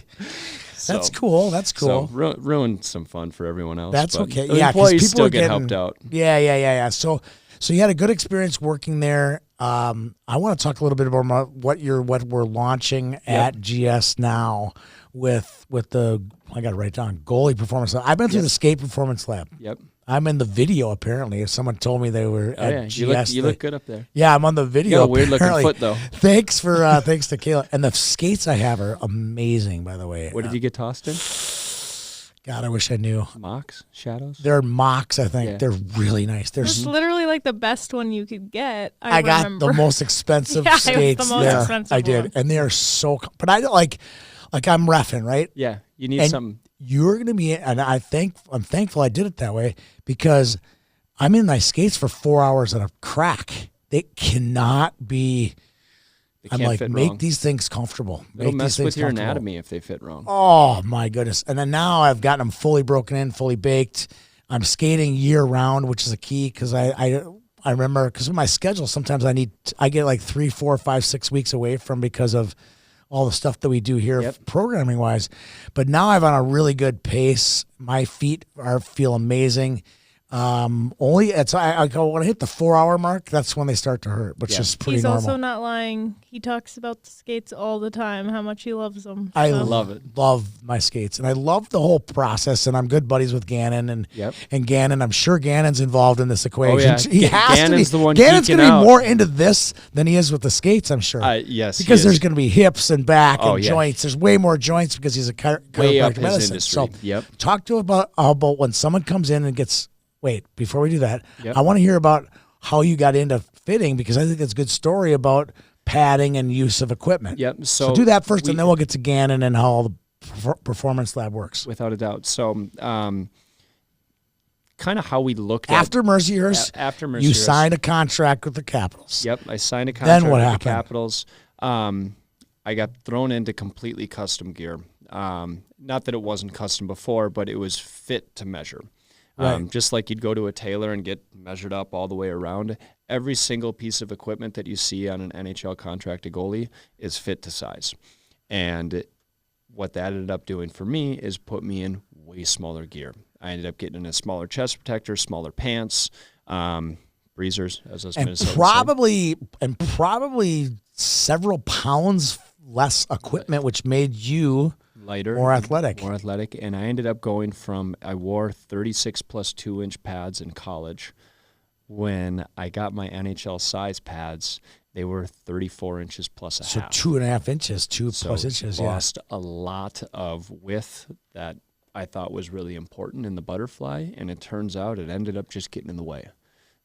That's cool. That's cool.
So ruined some fun for everyone else.
That's
but
okay.
the
Yeah, 'cause
employees
people
still
are
get
getting-
helped out.
Yeah. So you had a good experience working there. I want to talk a little bit about what we're launching at GS now with the, I got to write down, goalie performance lab. I've been through the skate performance lab.
Yep.
I'm in the video apparently. If someone told me they were
Oh,
at
yeah.
GS.
You look good up there.
Yeah, I'm on the
You
video.
got a weird looking
apparently.
foot though.
Thanks for thanks to Kayla. And the skates I have are amazing, by the way.
What did you get tossed in?
God, I wish I knew.
Mocks? Shadows?
They're mocks, I think.
Yeah.
They're really nice. They're
It's literally like the best one you could get.
I got
remember.
the most expensive
Yeah, it was the
skates
most
there.
expensive
I did,
one.
and they are so. But I don't like I'm reffing, right?
Yeah. You need
And
something.
you're gonna be, and I'm thankful I did it that way because I'm in my skates for 4 hours at a crack. They cannot be.
They
I'm
can't
like,
fit
make
wrong.
these things comfortable.
It'll
Make
mess
these things
with your
comfortable.
anatomy if they fit wrong.
Oh my goodness! And then now I've gotten them fully broken in, fully baked. I'm skating year round, which is a key because I remember because of my schedule. Sometimes I get like 3, 4, 5, 6 weeks away from because of all the stuff that we do here
Yep.
programming wise. But now I'm on a really good pace. My feet feel amazing. Only I go when I hit the 4 hour mark, that's when they start to hurt, which
Yeah.
is pretty
He's
normal.
also not lying. He talks about the skates all the time, how much he loves them.
I
So-
love it.
Love my skates, and I love the whole process. And I'm good buddies with Gannon, and Gannon. I'm sure Gannon's involved in this equation.
yeah.
He has
Gannon's
to be.
the one
Gannon's
geeking
going to
out.
be more into this than he is with the skates. I'm sure.
Yes.
because
he
there's
is.
going to be hips and back and
yeah.
joints. There's way more joints because he's a
Way up
chiropractic
his
medicine.
industry.
So
Yep.
talk to him about when someone comes in and gets. Wait, before we do that,
Yep.
I want to hear about how you got into fitting because I think it's a good story about padding and use of equipment.
Yep.
So do that first, and then we'll get to Gannon and how all the performance lab works.
Without a doubt. So, kind of how we looked
After Mercyhurst,
after
you
Mercyhurst.
signed a contract with the Capitals.
Yep, I signed a contract
what
with
happened?
the Capitals. I got thrown into completely custom gear. Not that it wasn't custom before, but it was fit to measure.
Right.
Just like you'd go to a tailor and get measured up all the way around, every single piece of equipment that you see on an NHL contracted goalie is fit to size. And what that ended up doing for me is put me in way smaller gear. I ended up getting a smaller chest protector, smaller pants, breezers, as us
and
Minnesotans say.
probably several pounds less equipment, which made you
Lighter,
more athletic.
And I ended up going from, I wore 36 plus 2-inch pads in college. When I got my NHL size pads, they were 34 inches plus a
So
half.
2.5 inches, 2
So
plus inches. Yeah.
lost a lot of width that I thought was really important in the butterfly, and it turns out it ended up just getting in the way.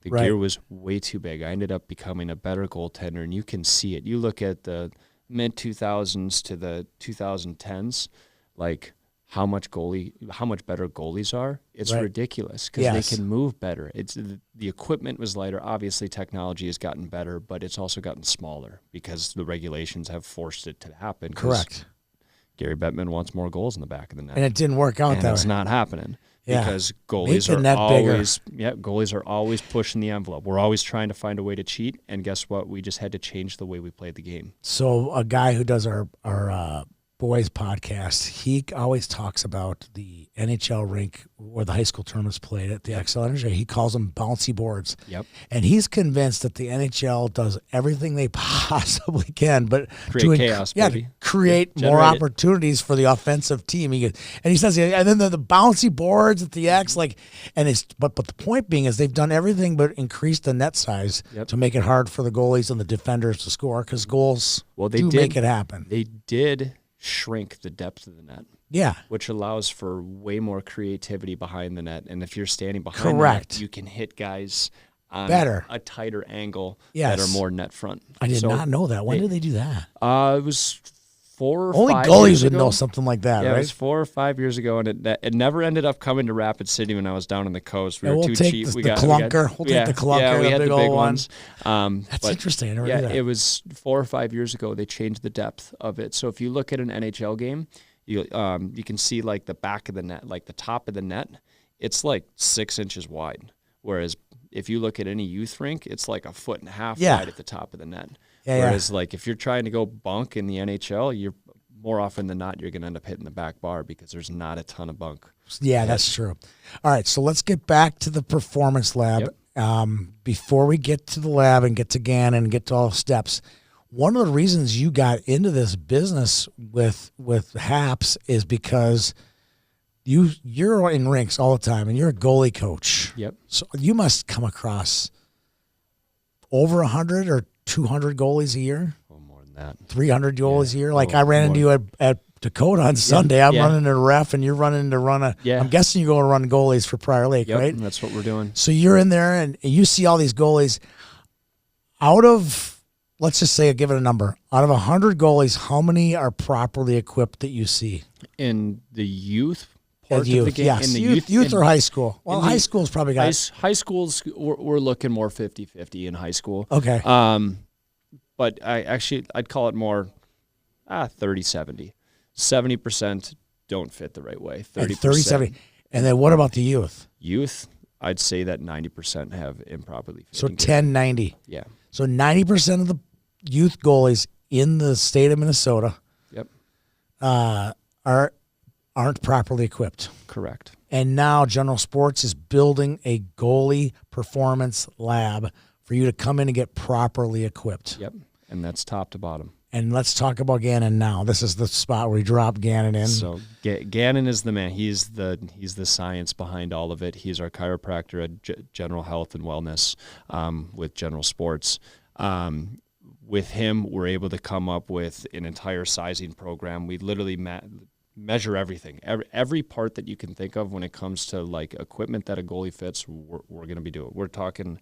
The
Right.
gear was way too big. I ended up becoming a better goaltender, and you can see it. You look at the mid-2000s to the 2010s, like how much better goalies are. It's
Right.
ridiculous because
Yes.
they can move better. It's the equipment was lighter. Obviously, technology has gotten better, but it's also gotten smaller because the regulations have forced it to happen. 'Cause
Correct.
Gary Bettman wants more goals in the back of the net,
And it didn't work out
and
that
it's
way.
not happening.
Yeah.
Because
Make
goalies
the
are
net bigger.
goalies are always pushing the envelope. We're always trying to find a way to cheat, and guess what? We just had to change the way we played the game.
So a guy who does our Boys podcast, he always talks about the NHL rink where the high school tournaments played at the XL Energy. He calls them bouncy boards.
Yep.
And he's convinced that the NHL does everything they possibly can, but
Create chaos,
to
baby.
create more
Generate it.
opportunities for the offensive team. And he says, and then the bouncy boards at the X, but the point being is they've done everything but increase the net size to make it hard for the goalies and the defenders to score, because goals make it happen.
They did shrink the depth of the net.
Yeah.
Which allows for way more creativity behind the net. And if you're standing behind
Correct.
the net, you can hit guys on
better,
a tighter angle
yes.
that are more net front.
I did not know that. When did they do that?
It was 4 or 5
Only
years
goalies would
ago.
know something like that,
Yeah,
right?
it was 4 or 5 years ago, and it never ended up coming to Rapid City when I was down on the coast. We were
we'll
too
take
cheap.
The clunker. We'll take the clunker,
Yeah, we
the
had
big
the big
old
ones.
That's interesting. I never knew that.
It was 4 or 5 years ago they changed the depth of it. So if you look at an NHL game, you can see like the back of the net, like the top of the net, it's like 6 inches wide. Whereas if you look at any youth rink, it's like 1.5 feet wide at the top of the net. Whereas like if you're trying to go bunk in the NHL, you're more often than not, you're going to end up hitting the back bar because there's not a ton of bunk.
Yeah, that's true. All right, so let's get back to the performance lab.
Yep.
Before we get to the lab and get to Gannon and get to all the steps, one of the reasons you got into this business with Haps is because you're in rinks all the time and you're a goalie coach.
Yep.
So you must come across over 100 or 200 goalies a year.
More than that.
300 goalies a year. Like I ran into you at Dakota on Sunday. I'm running into ref and you're running to run a.
Yeah.
I'm guessing you go to run goalies for Prior Lake, right?
That's what we're doing.
So you're in there and you see all these goalies. Out of, let's just say, give it a number. Out of 100 goalies, how many are properly equipped that you see?
In the youth part of the
Youth,
game?
yes.
In the
Youth or high school? Well, high school's probably got.
High schools, we're looking more 50-50 in high school.
Okay.
But I'd call it more 30-70. 70% don't fit the right way. 30%.
30-70. And then what about the youth?
Youth, I'd say that 90% have improperly
So
fitting
10-90.
Yeah.
So 90% of the youth goalies in the state of Minnesota aren't properly equipped.
Correct.
And now General Sports is building a goalie performance lab for you to come in and get properly equipped.
Yep. And that's top to bottom.
And let's talk about Gannon now. This is the spot where we drop Gannon in.
So Gannon is the man. He's the science behind all of it. He's our chiropractor at General Health and Wellness with General Sports. With him, we're able to come up with an entire sizing program. We literally measure everything, every part that you can think of when it comes to like equipment that a goalie fits. We're going to be doing. We're talking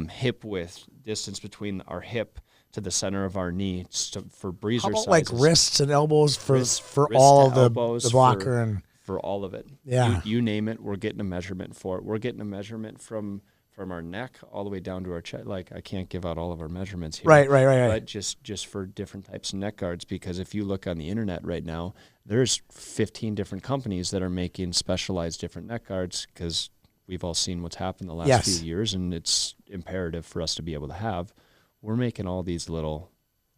hip width, distance between our hip to the center of our knee for breezer
How about
sizes.
like wrists and elbows for
Wrist
all of
elbows,
the blocker
for all of it.
Yeah.
You name it, we're getting a measurement for it. We're getting a measurement from our neck all the way down to our chest. Like I can't give out all of our measurements here.
Right.
But just for different types of neck guards, because if you look on the internet right now, there's 15 different companies that are making specialized different neck guards because we've all seen what's happened the last few years, and it's imperative for us to be able to have. We're making all these little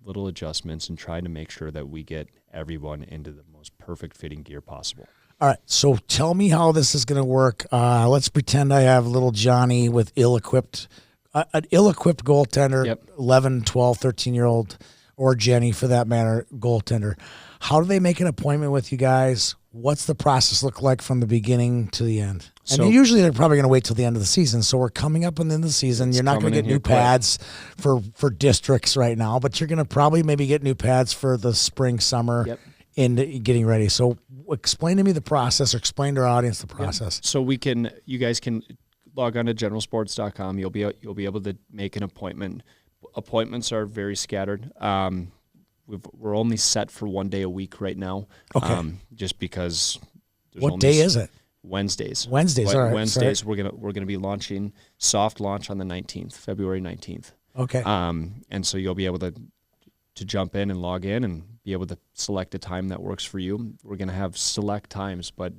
adjustments and trying to make sure that we get everyone into the most perfect fitting gear possible.
All right, so tell me how this is going to work. Let's pretend I have little Johnny with an ill-equipped goaltender, 11, 12, 13-year-old, or Jenny for that matter, goaltender. How do they make an appointment with you guys? What's the process look like from the beginning to the end? And usually they're probably going to wait till the end of the season. So we're coming up in the end of the season. You're not going to get new pads for districts right now, but you're going to probably maybe get new pads for the spring, summer, and getting ready. So explain to me the process, or explain to our audience the process.
So you guys can log on to generalsports.com. You'll be able to make an appointment. Appointments are very scattered. We're only set for 1 day a week right now.
Okay.
Just because.
What day is it?
Wednesdays.
All right.
Wednesdays.
Sorry.
We're gonna be launching soft launch on the 19th, February 19th.
Okay.
And so you'll be able to jump in and log in and be able to select a time that works for you. We're gonna have select times, but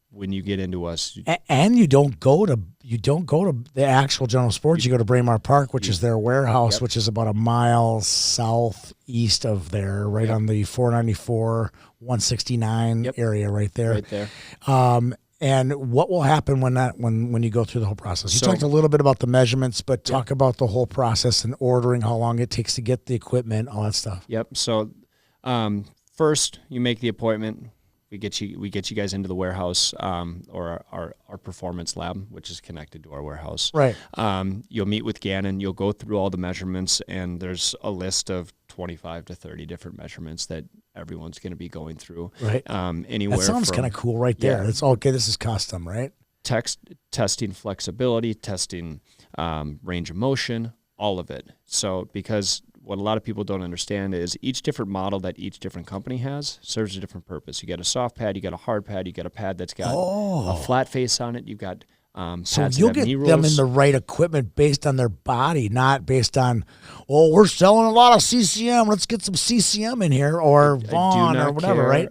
when you get into us.
And you don't go to the actual General Sports. You go to Braemar Park, which is their warehouse, which is about a mile southeast of there, right on the 494, 169 area right there.
Right there.
And what will happen when you go through the whole process? You talked a little bit about the measurements, but talk about the whole process and ordering, how long it takes to get the equipment, all that stuff.
Yep. So first, you make the appointment. We get you guys into the warehouse or our performance lab, which is connected to our warehouse.
Right.
You'll meet with Gannon. You'll go through all the measurements, and there's a list of 25 to 30 different measurements that everyone's going to be going through.
Right.
Anywhere.
That sounds kind of cool right there.
Yeah.
It's okay. This is custom, right?
Testing flexibility, testing range of motion, all of it. So because what a lot of people don't understand is each different model that each different company has serves a different purpose. You got a soft pad, you got a hard pad, you got a pad that's got a flat face on it. You've got
so you'll get them in the right equipment based on their body, not based on, we're selling a lot of CCM. Let's get some CCM in here, or Vaughn, or whatever, right?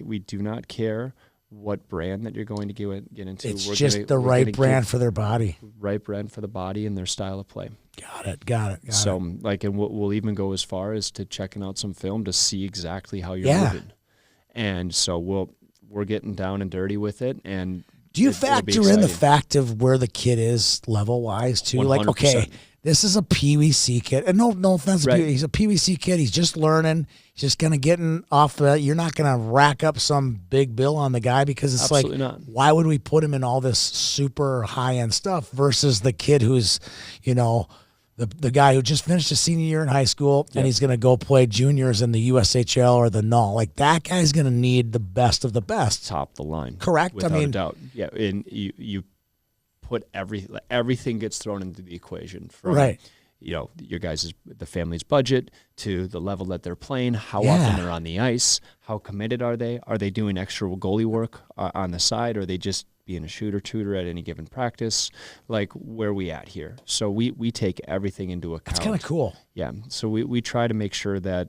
We do not care what brand that you're going to get into.
It's just the right brand for their body.
Right brand for the body and their style of play.
Got it.
So, and we'll even go as far as to checking out some film to see exactly how you're moving. And so we're getting down and dirty with it. And
do you factor in the fact of where the kid is level-wise, too?
100%.
Like, okay, this is a PWC kid. And no offense, he's a PWC kid. He's just learning. He's just going to get off the – you're not going to rack up some big bill on the guy because it's
Absolutely
like,
not.
Why would we put him in all this super high-end stuff versus the kid who's, the guy who just finished his senior year in high school and he's going to go play juniors in the USHL or the NUL. Like, that guy's going to need the best of the best.
Top of the line.
Correct?
Without a doubt. Yeah, and you put everything gets thrown into the equation. From, your guys' the family's budget to the level that they're playing, how often they're on the ice, how committed are they? Are they doing extra goalie work on the side? Or are they just being a shooter tutor at any given practice? Like, where are we at here? So we take everything into account.
That's kind of cool.
Yeah. So we try to make sure that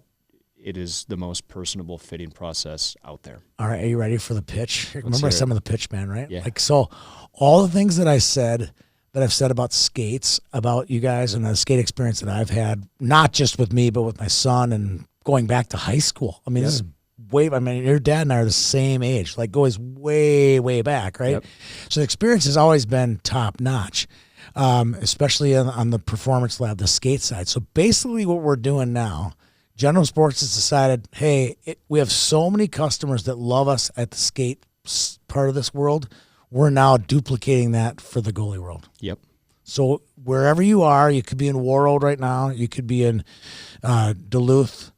it is the most personable fitting process out there. All
right. Are you ready for the pitch? Remember some of the pitch, man, right?
Yeah.
Like, so all the things that I've said about skates, about you guys and the skate experience that I've had, not just with me, but with my son and going back to high school. I mean, this is your dad and I are the same age, like goes way, way back, right?
Yep.
So the experience has always been top notch, especially on the performance lab, the skate side. So basically what we're doing now, General Sports has decided, hey, we have so many customers that love us at the skate part of this world. We're now duplicating that for the goalie world.
Yep.
So wherever you are, you could be in Warroad right now. You could be in Duluth.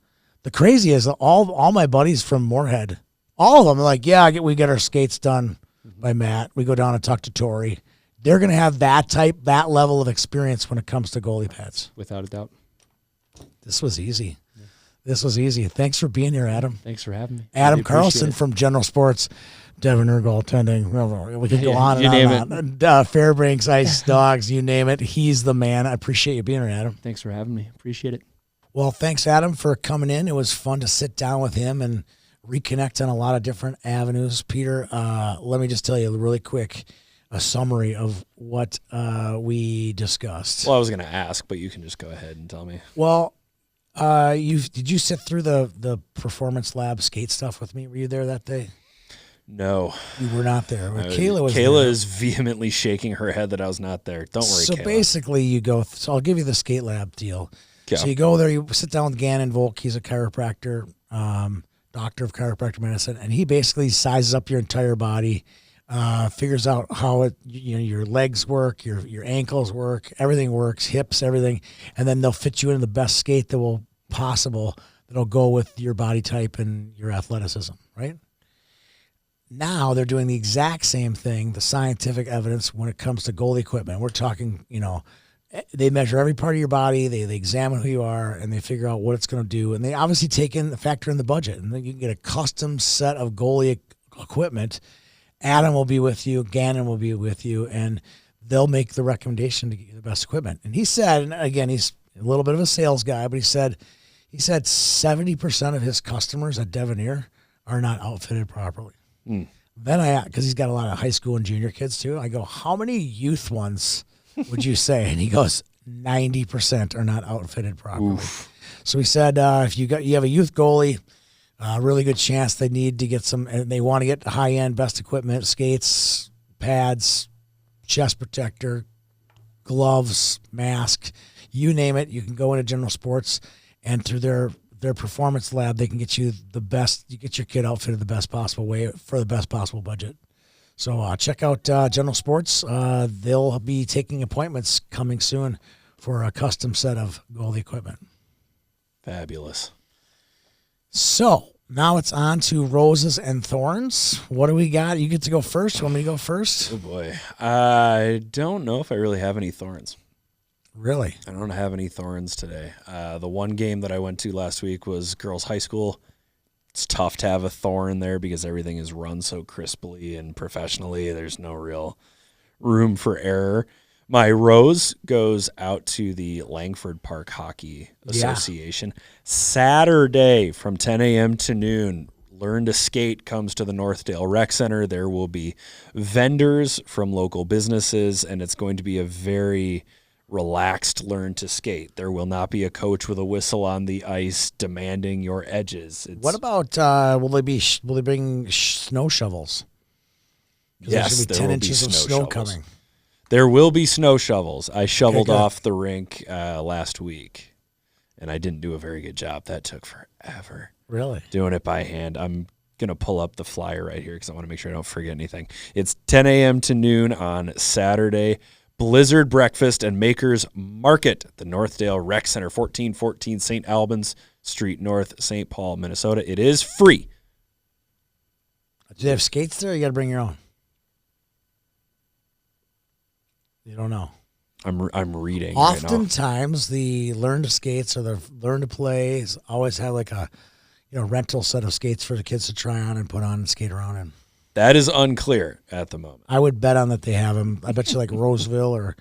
The crazy is all my buddies from Moorhead, all of them are like, we get our skates done by Matt. We go down and talk to Tori. They're going to have that level of experience when it comes to goalie pads.
Without a doubt.
This was easy. Yeah. This was easy. Thanks for being here, Adam.
Thanks for having me.
Adam Carlson from General Sports. Devon goaltending. We could go on and on. Fairbanks Ice Dogs, you name it. He's the man. I appreciate you being here, Adam.
Thanks for having me. Appreciate it.
Well, thanks, Adam, for coming in. It was fun to sit down with him and reconnect on a lot of different avenues. Peter, let me just tell you really quick a summary of what we discussed.
Well, I was going to ask, but you can just go ahead and tell me.
Well, did you sit through the performance lab skate stuff with me? Were you there that day?
No.
You were not there. Kayla was
Kayla
there.
is vehemently shaking her head that I was not there. Don't worry,
So
Kayla.
basically you go, so I'll give you the skate lab deal.
Okay.
So you go there, you sit down with Gannon Volk. He's a chiropractor, doctor of chiropractic medicine, and he basically sizes up your entire body, figures out how your legs work, your ankles work, everything works, hips, everything, and then they'll fit you into the best skate that'll go with your body type and your athleticism, right? Now they're doing the exact same thing, the scientific evidence when it comes to goalie equipment. We're talking, they measure every part of your body, they examine who you are, and they figure out what it's going to do. And they obviously factor in the budget. And then you can get a custom set of goalie equipment. Adam will be with you, Gannon will be with you, and they'll make the recommendation to get you the best equipment. And he said, and again, he's a little bit of a sales guy, but he said 70% of his customers at Devoneer are not outfitted properly. Then because he's got a lot of high school and junior kids too, I go, how many youth ones would you say? And he goes, 90% are not outfitted properly. Oof. So he said, if you have a youth goalie, really good chance they need to get and they want to get high-end, best equipment, skates, pads, chest protector, gloves, mask, you name it. You can go into General Sports, and through their performance lab, they can get you the best. You get your kid outfitted the best possible way for the best possible budget. So check out General Sports. They'll be taking appointments coming soon for a custom set of goalie equipment.
Fabulous.
So now it's on to Roses and Thorns. What do we got? You get to go first. You want me to go first?
Oh, boy. I don't know if I really have any thorns.
Really?
I don't have any thorns today. The one game that I went to last week was girls' high school. It's tough to have a thorn there because everything is run so crisply and professionally. There's no real room for error. My rose goes out to the Langford Park Hockey Association. Yeah. Saturday from 10 a.m. to noon, Learn to Skate comes to the Northdale Rec Center. There will be vendors from local businesses, and it's going to be a very relaxed Learn to Skate. There will not be a coach with a whistle on the ice demanding your edges.
What about will they bring snow shovels?
Yes,
there's going to be 10 inches of snow coming.
There will be snow shovels. I shoveled off the rink last week, and I didn't do a very good job. That took forever.
Really?
Doing it by hand. I'm going to pull up the flyer right here because I want to make sure I don't forget anything. It's 10 a.m. to noon on Saturday. Blizzard Breakfast and Makers Market at the Northdale Rec Center, 1414 St. Albans Street North, St. Paul, Minnesota. It is free.
Do they have skates there, or you got to bring your own? You don't know.
I'm reading.
Oftentimes, the Learn to Skates or the Learn to Plays always have like a rental set of skates for the kids to try on and put on and skate around in.
That is unclear at the moment.
I would bet on that they have them. I bet you like Roseville or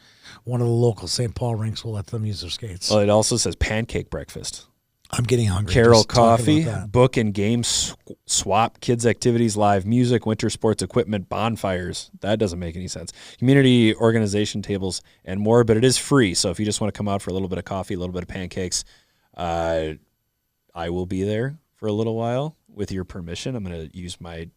one of the local St. Paul rinks will let them use their skates.
Well, it also says pancake breakfast.
I'm getting hungry.
Carol Coffee, book and game swap, kids activities, live music, winter sports equipment, bonfires. That doesn't make any sense. Community organization tables and more, but it is free. So if you just want to come out for a little bit of coffee, a little bit of pancakes, I will be there for a little while with your permission. I'm going to use my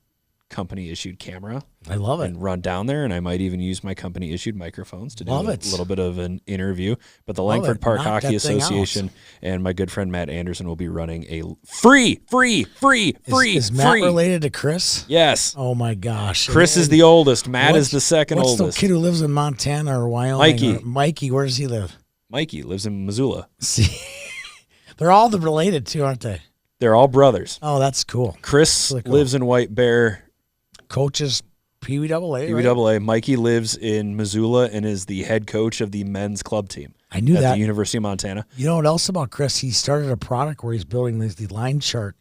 company-issued camera.
I love it.
And run down there, and I might even use my company-issued microphones to do a little bit of an interview. But the Langford Park Hockey Association and my good friend Matt Anderson will be running a free. Is Matt
related to Chris?
Yes.
Oh, my gosh.
Chris is the oldest. Matt is the second oldest.
What's the kid who lives in Montana or Wyoming? Mikey, where does he live?
Mikey lives in Missoula.
See, they're all related too, aren't they?
They're all brothers.
Oh, that's cool.
Chris lives in White Bear.
Coaches PWAA.
PWAA. Right? Mikey lives in Missoula and is the head coach of the men's club team.
I knew that.
At the University of Montana.
You know what else about Chris? He started a product where he's building the line chart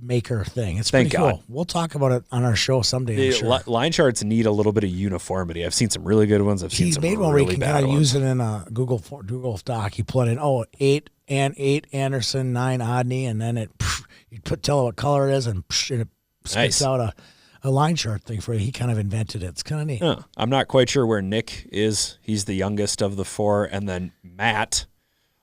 maker thing. It's pretty cool. We'll talk about it on our show someday. I'm sure.
Line charts need a little bit of uniformity. I've seen some really good ones. I've seen some really bad ones. He made one where you can kind of use
it in a Google Doc. He put in 8 Anderson, 9 Odney, and then you tell it what color it is, and it spits out a line chart thing for you. He kind of invented it. It's kind of neat.
I'm not quite sure where Nick is. He's the youngest of the four, and then Matt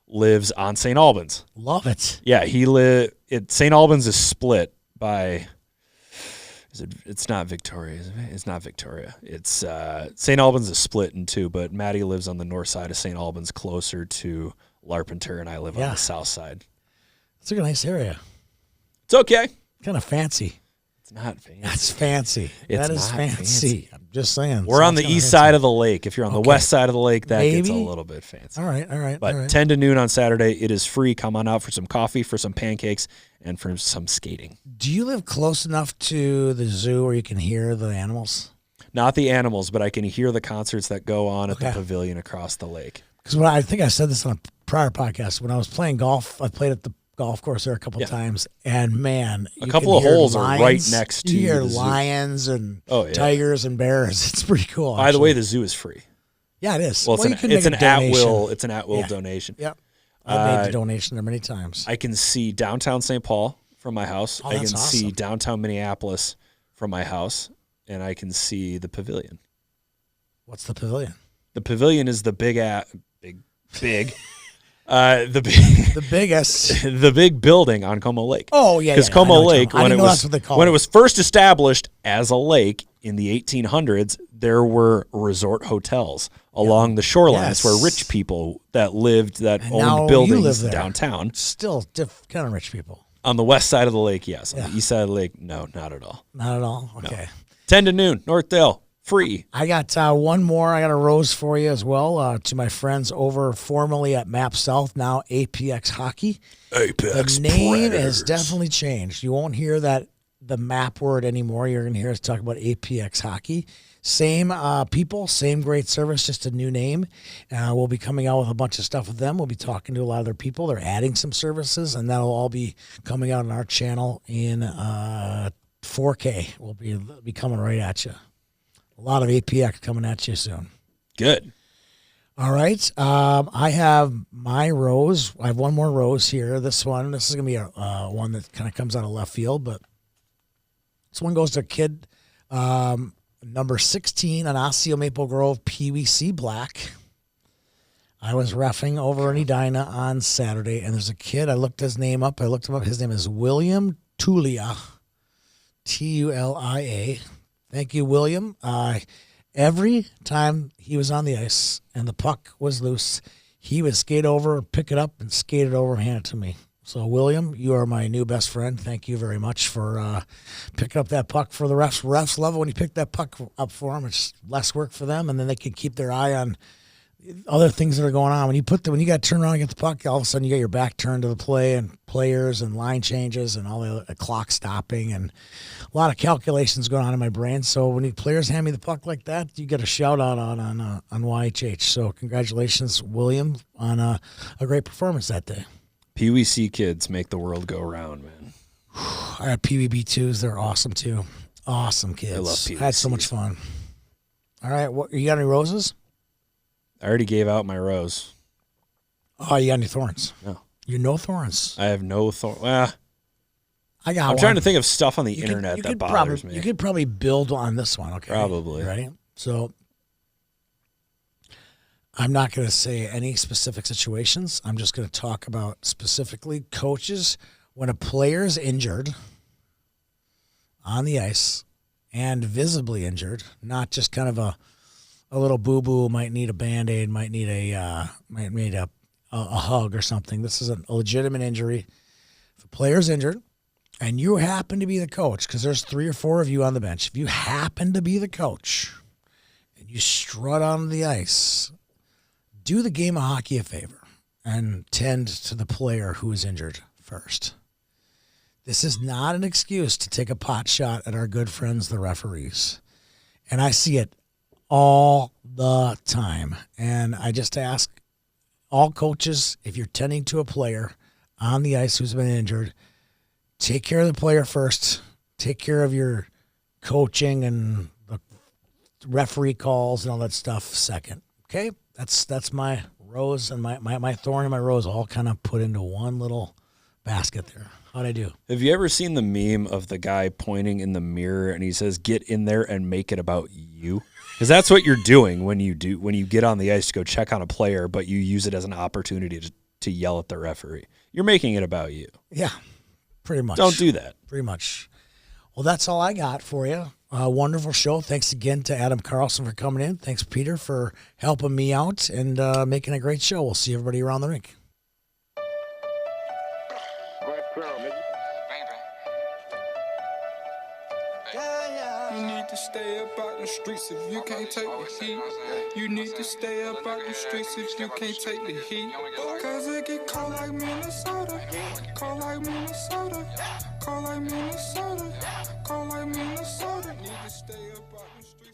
lives on St. Albans.
Love it.
Yeah, St. Albans is split by. It's not Victoria. It's not Victoria. It's St. Albans is split in two, but Maddie lives on the north side of St. Albans, closer to Larpenteur, and I live on the south side.
It's a nice area.
It's okay.
Kind of fancy.
It's not fancy.
That's fancy. That is fancy. I'm just saying.
We're on the east side of the lake. If you're on the west side of the lake, that gets a little bit fancy.
All right.
But 10 to noon on Saturday, it is free. Come on out for some coffee, for some pancakes, and for some skating.
Do you live close enough to the zoo where you can hear the animals?
Not the animals, but I can hear the concerts that go on at the pavilion across the lake.
Because I think I said this on a prior podcast. When I was playing golf, I played at the golf course there a couple of times, and man,
a couple of holes are right next to
you hear
the zoo.
Lions and tigers and bears. It's pretty cool.
By the way, the zoo is free.
Yeah, it is.
Well, it's an at-will donation.
Yep, I've made the donation there many times.
I can see downtown St. Paul from my house. I can see downtown Minneapolis from my house. and I can see the pavilion.
What's the pavilion?
The pavilion is the big. The
biggest,
the big building on Como Lake.
Oh yeah,
because Como Lake, when it was first established as a lake in the 1800s, there were resort hotels along the shorelines where rich people that owned buildings downtown.
Still kind of rich people.
On the west side of the lake, yes. On the east side of the lake, no, not at all.
Not at all. Okay.
No. 10 to noon, Northdale. Free.
I got one more. I got a rose for you as well to my friends over formerly at Map South, now APX Hockey.
Apex
The name
Predators.
has definitely changed. You won't hear the map word anymore. You're going to hear us talk about APX Hockey. Same people, same great service, just a new name. We'll be coming out with a bunch of stuff with them. We'll be talking to a lot of their people. They're adding some services, and that'll all be coming out on our channel in 4K. We'll be coming right at you. A lot of APX coming at you soon.
Good.
All right. I have my rose. I have one more rose here. This is going to be a one that kind of comes out of left field, but this one goes to kid number 16 on Osseo Maple Grove PVC Black. I was reffing over in Edina on Saturday, and there's a kid. I looked his name up. His name is William Tulia, Tulia. Thank you, William. Every time he was on the ice and the puck was loose, he would skate over, pick it up, and skate it over and hand it to me. So, William, you are my new best friend. Thank you very much for picking up that puck for the refs. Refs love it when you pick that puck up for them. It's less work for them, and then they can keep their eye on other things that are going on. When you got to turn around and get the puck, all of a sudden you got your back turned to the play and players and line changes and all the clock stopping and a lot of calculations going on in my brain. So when players hand me the puck like that, you get a shout out on YHH. So congratulations, William, on a great performance that day.
PWC kids make the world go round, man.
I got PWB2s. They're awesome too. Awesome kids.
I love PWCs.
I had so much fun. All right, you got any roses?
I already gave out my rose.
Oh, you got any thorns?
No.
You know thorns?
I have no thorns. Well,
I'm
trying to think of stuff on the internet that bothers me.
You could probably build on this one, okay?
Probably.
You ready? So I'm not going to say any specific situations. I'm just going to talk about specifically coaches when a player is injured on the ice and visibly injured, not just kind of a little boo-boo, might need a Band-Aid, might need a hug or something. This is a legitimate injury. If a player's injured and you happen to be the coach, because there's 3 or 4 of you on the bench, if you happen to be the coach and you strut onto the ice, do the game of hockey a favor and tend to the player who is injured first. This is not an excuse to take a pot shot at our good friends, the referees. And I see it all the time. And I just ask all coaches, if you're tending to a player on the ice who's been injured, take care of the player first. Take care of your coaching and the referee calls and all that stuff second. Okay? That's my rose and my thorn and my rose all kind of put into one little basket there. How'd I do?
Have you ever seen the meme of the guy pointing in the mirror and he says, "Get in there and make it about you"? Because that's what you're doing when you get on the ice to go check on a player, but you use it as an opportunity to yell at the referee. You're making it about you.
Yeah, pretty much.
Don't do that.
Pretty much. Well, that's all I got for you. A wonderful show. Thanks again to Adam Carlson for coming in. Thanks, Peter, for helping me out and making a great show. We'll see everybody around the rink.
You need to stay up out the streets if you can't take the heat. You need to stay up out the streets if you can't take the heat. Cause it get cold like Minnesota. Cold like Minnesota. Cold like Minnesota. Cold like Minnesota. Need to stay up out the streets.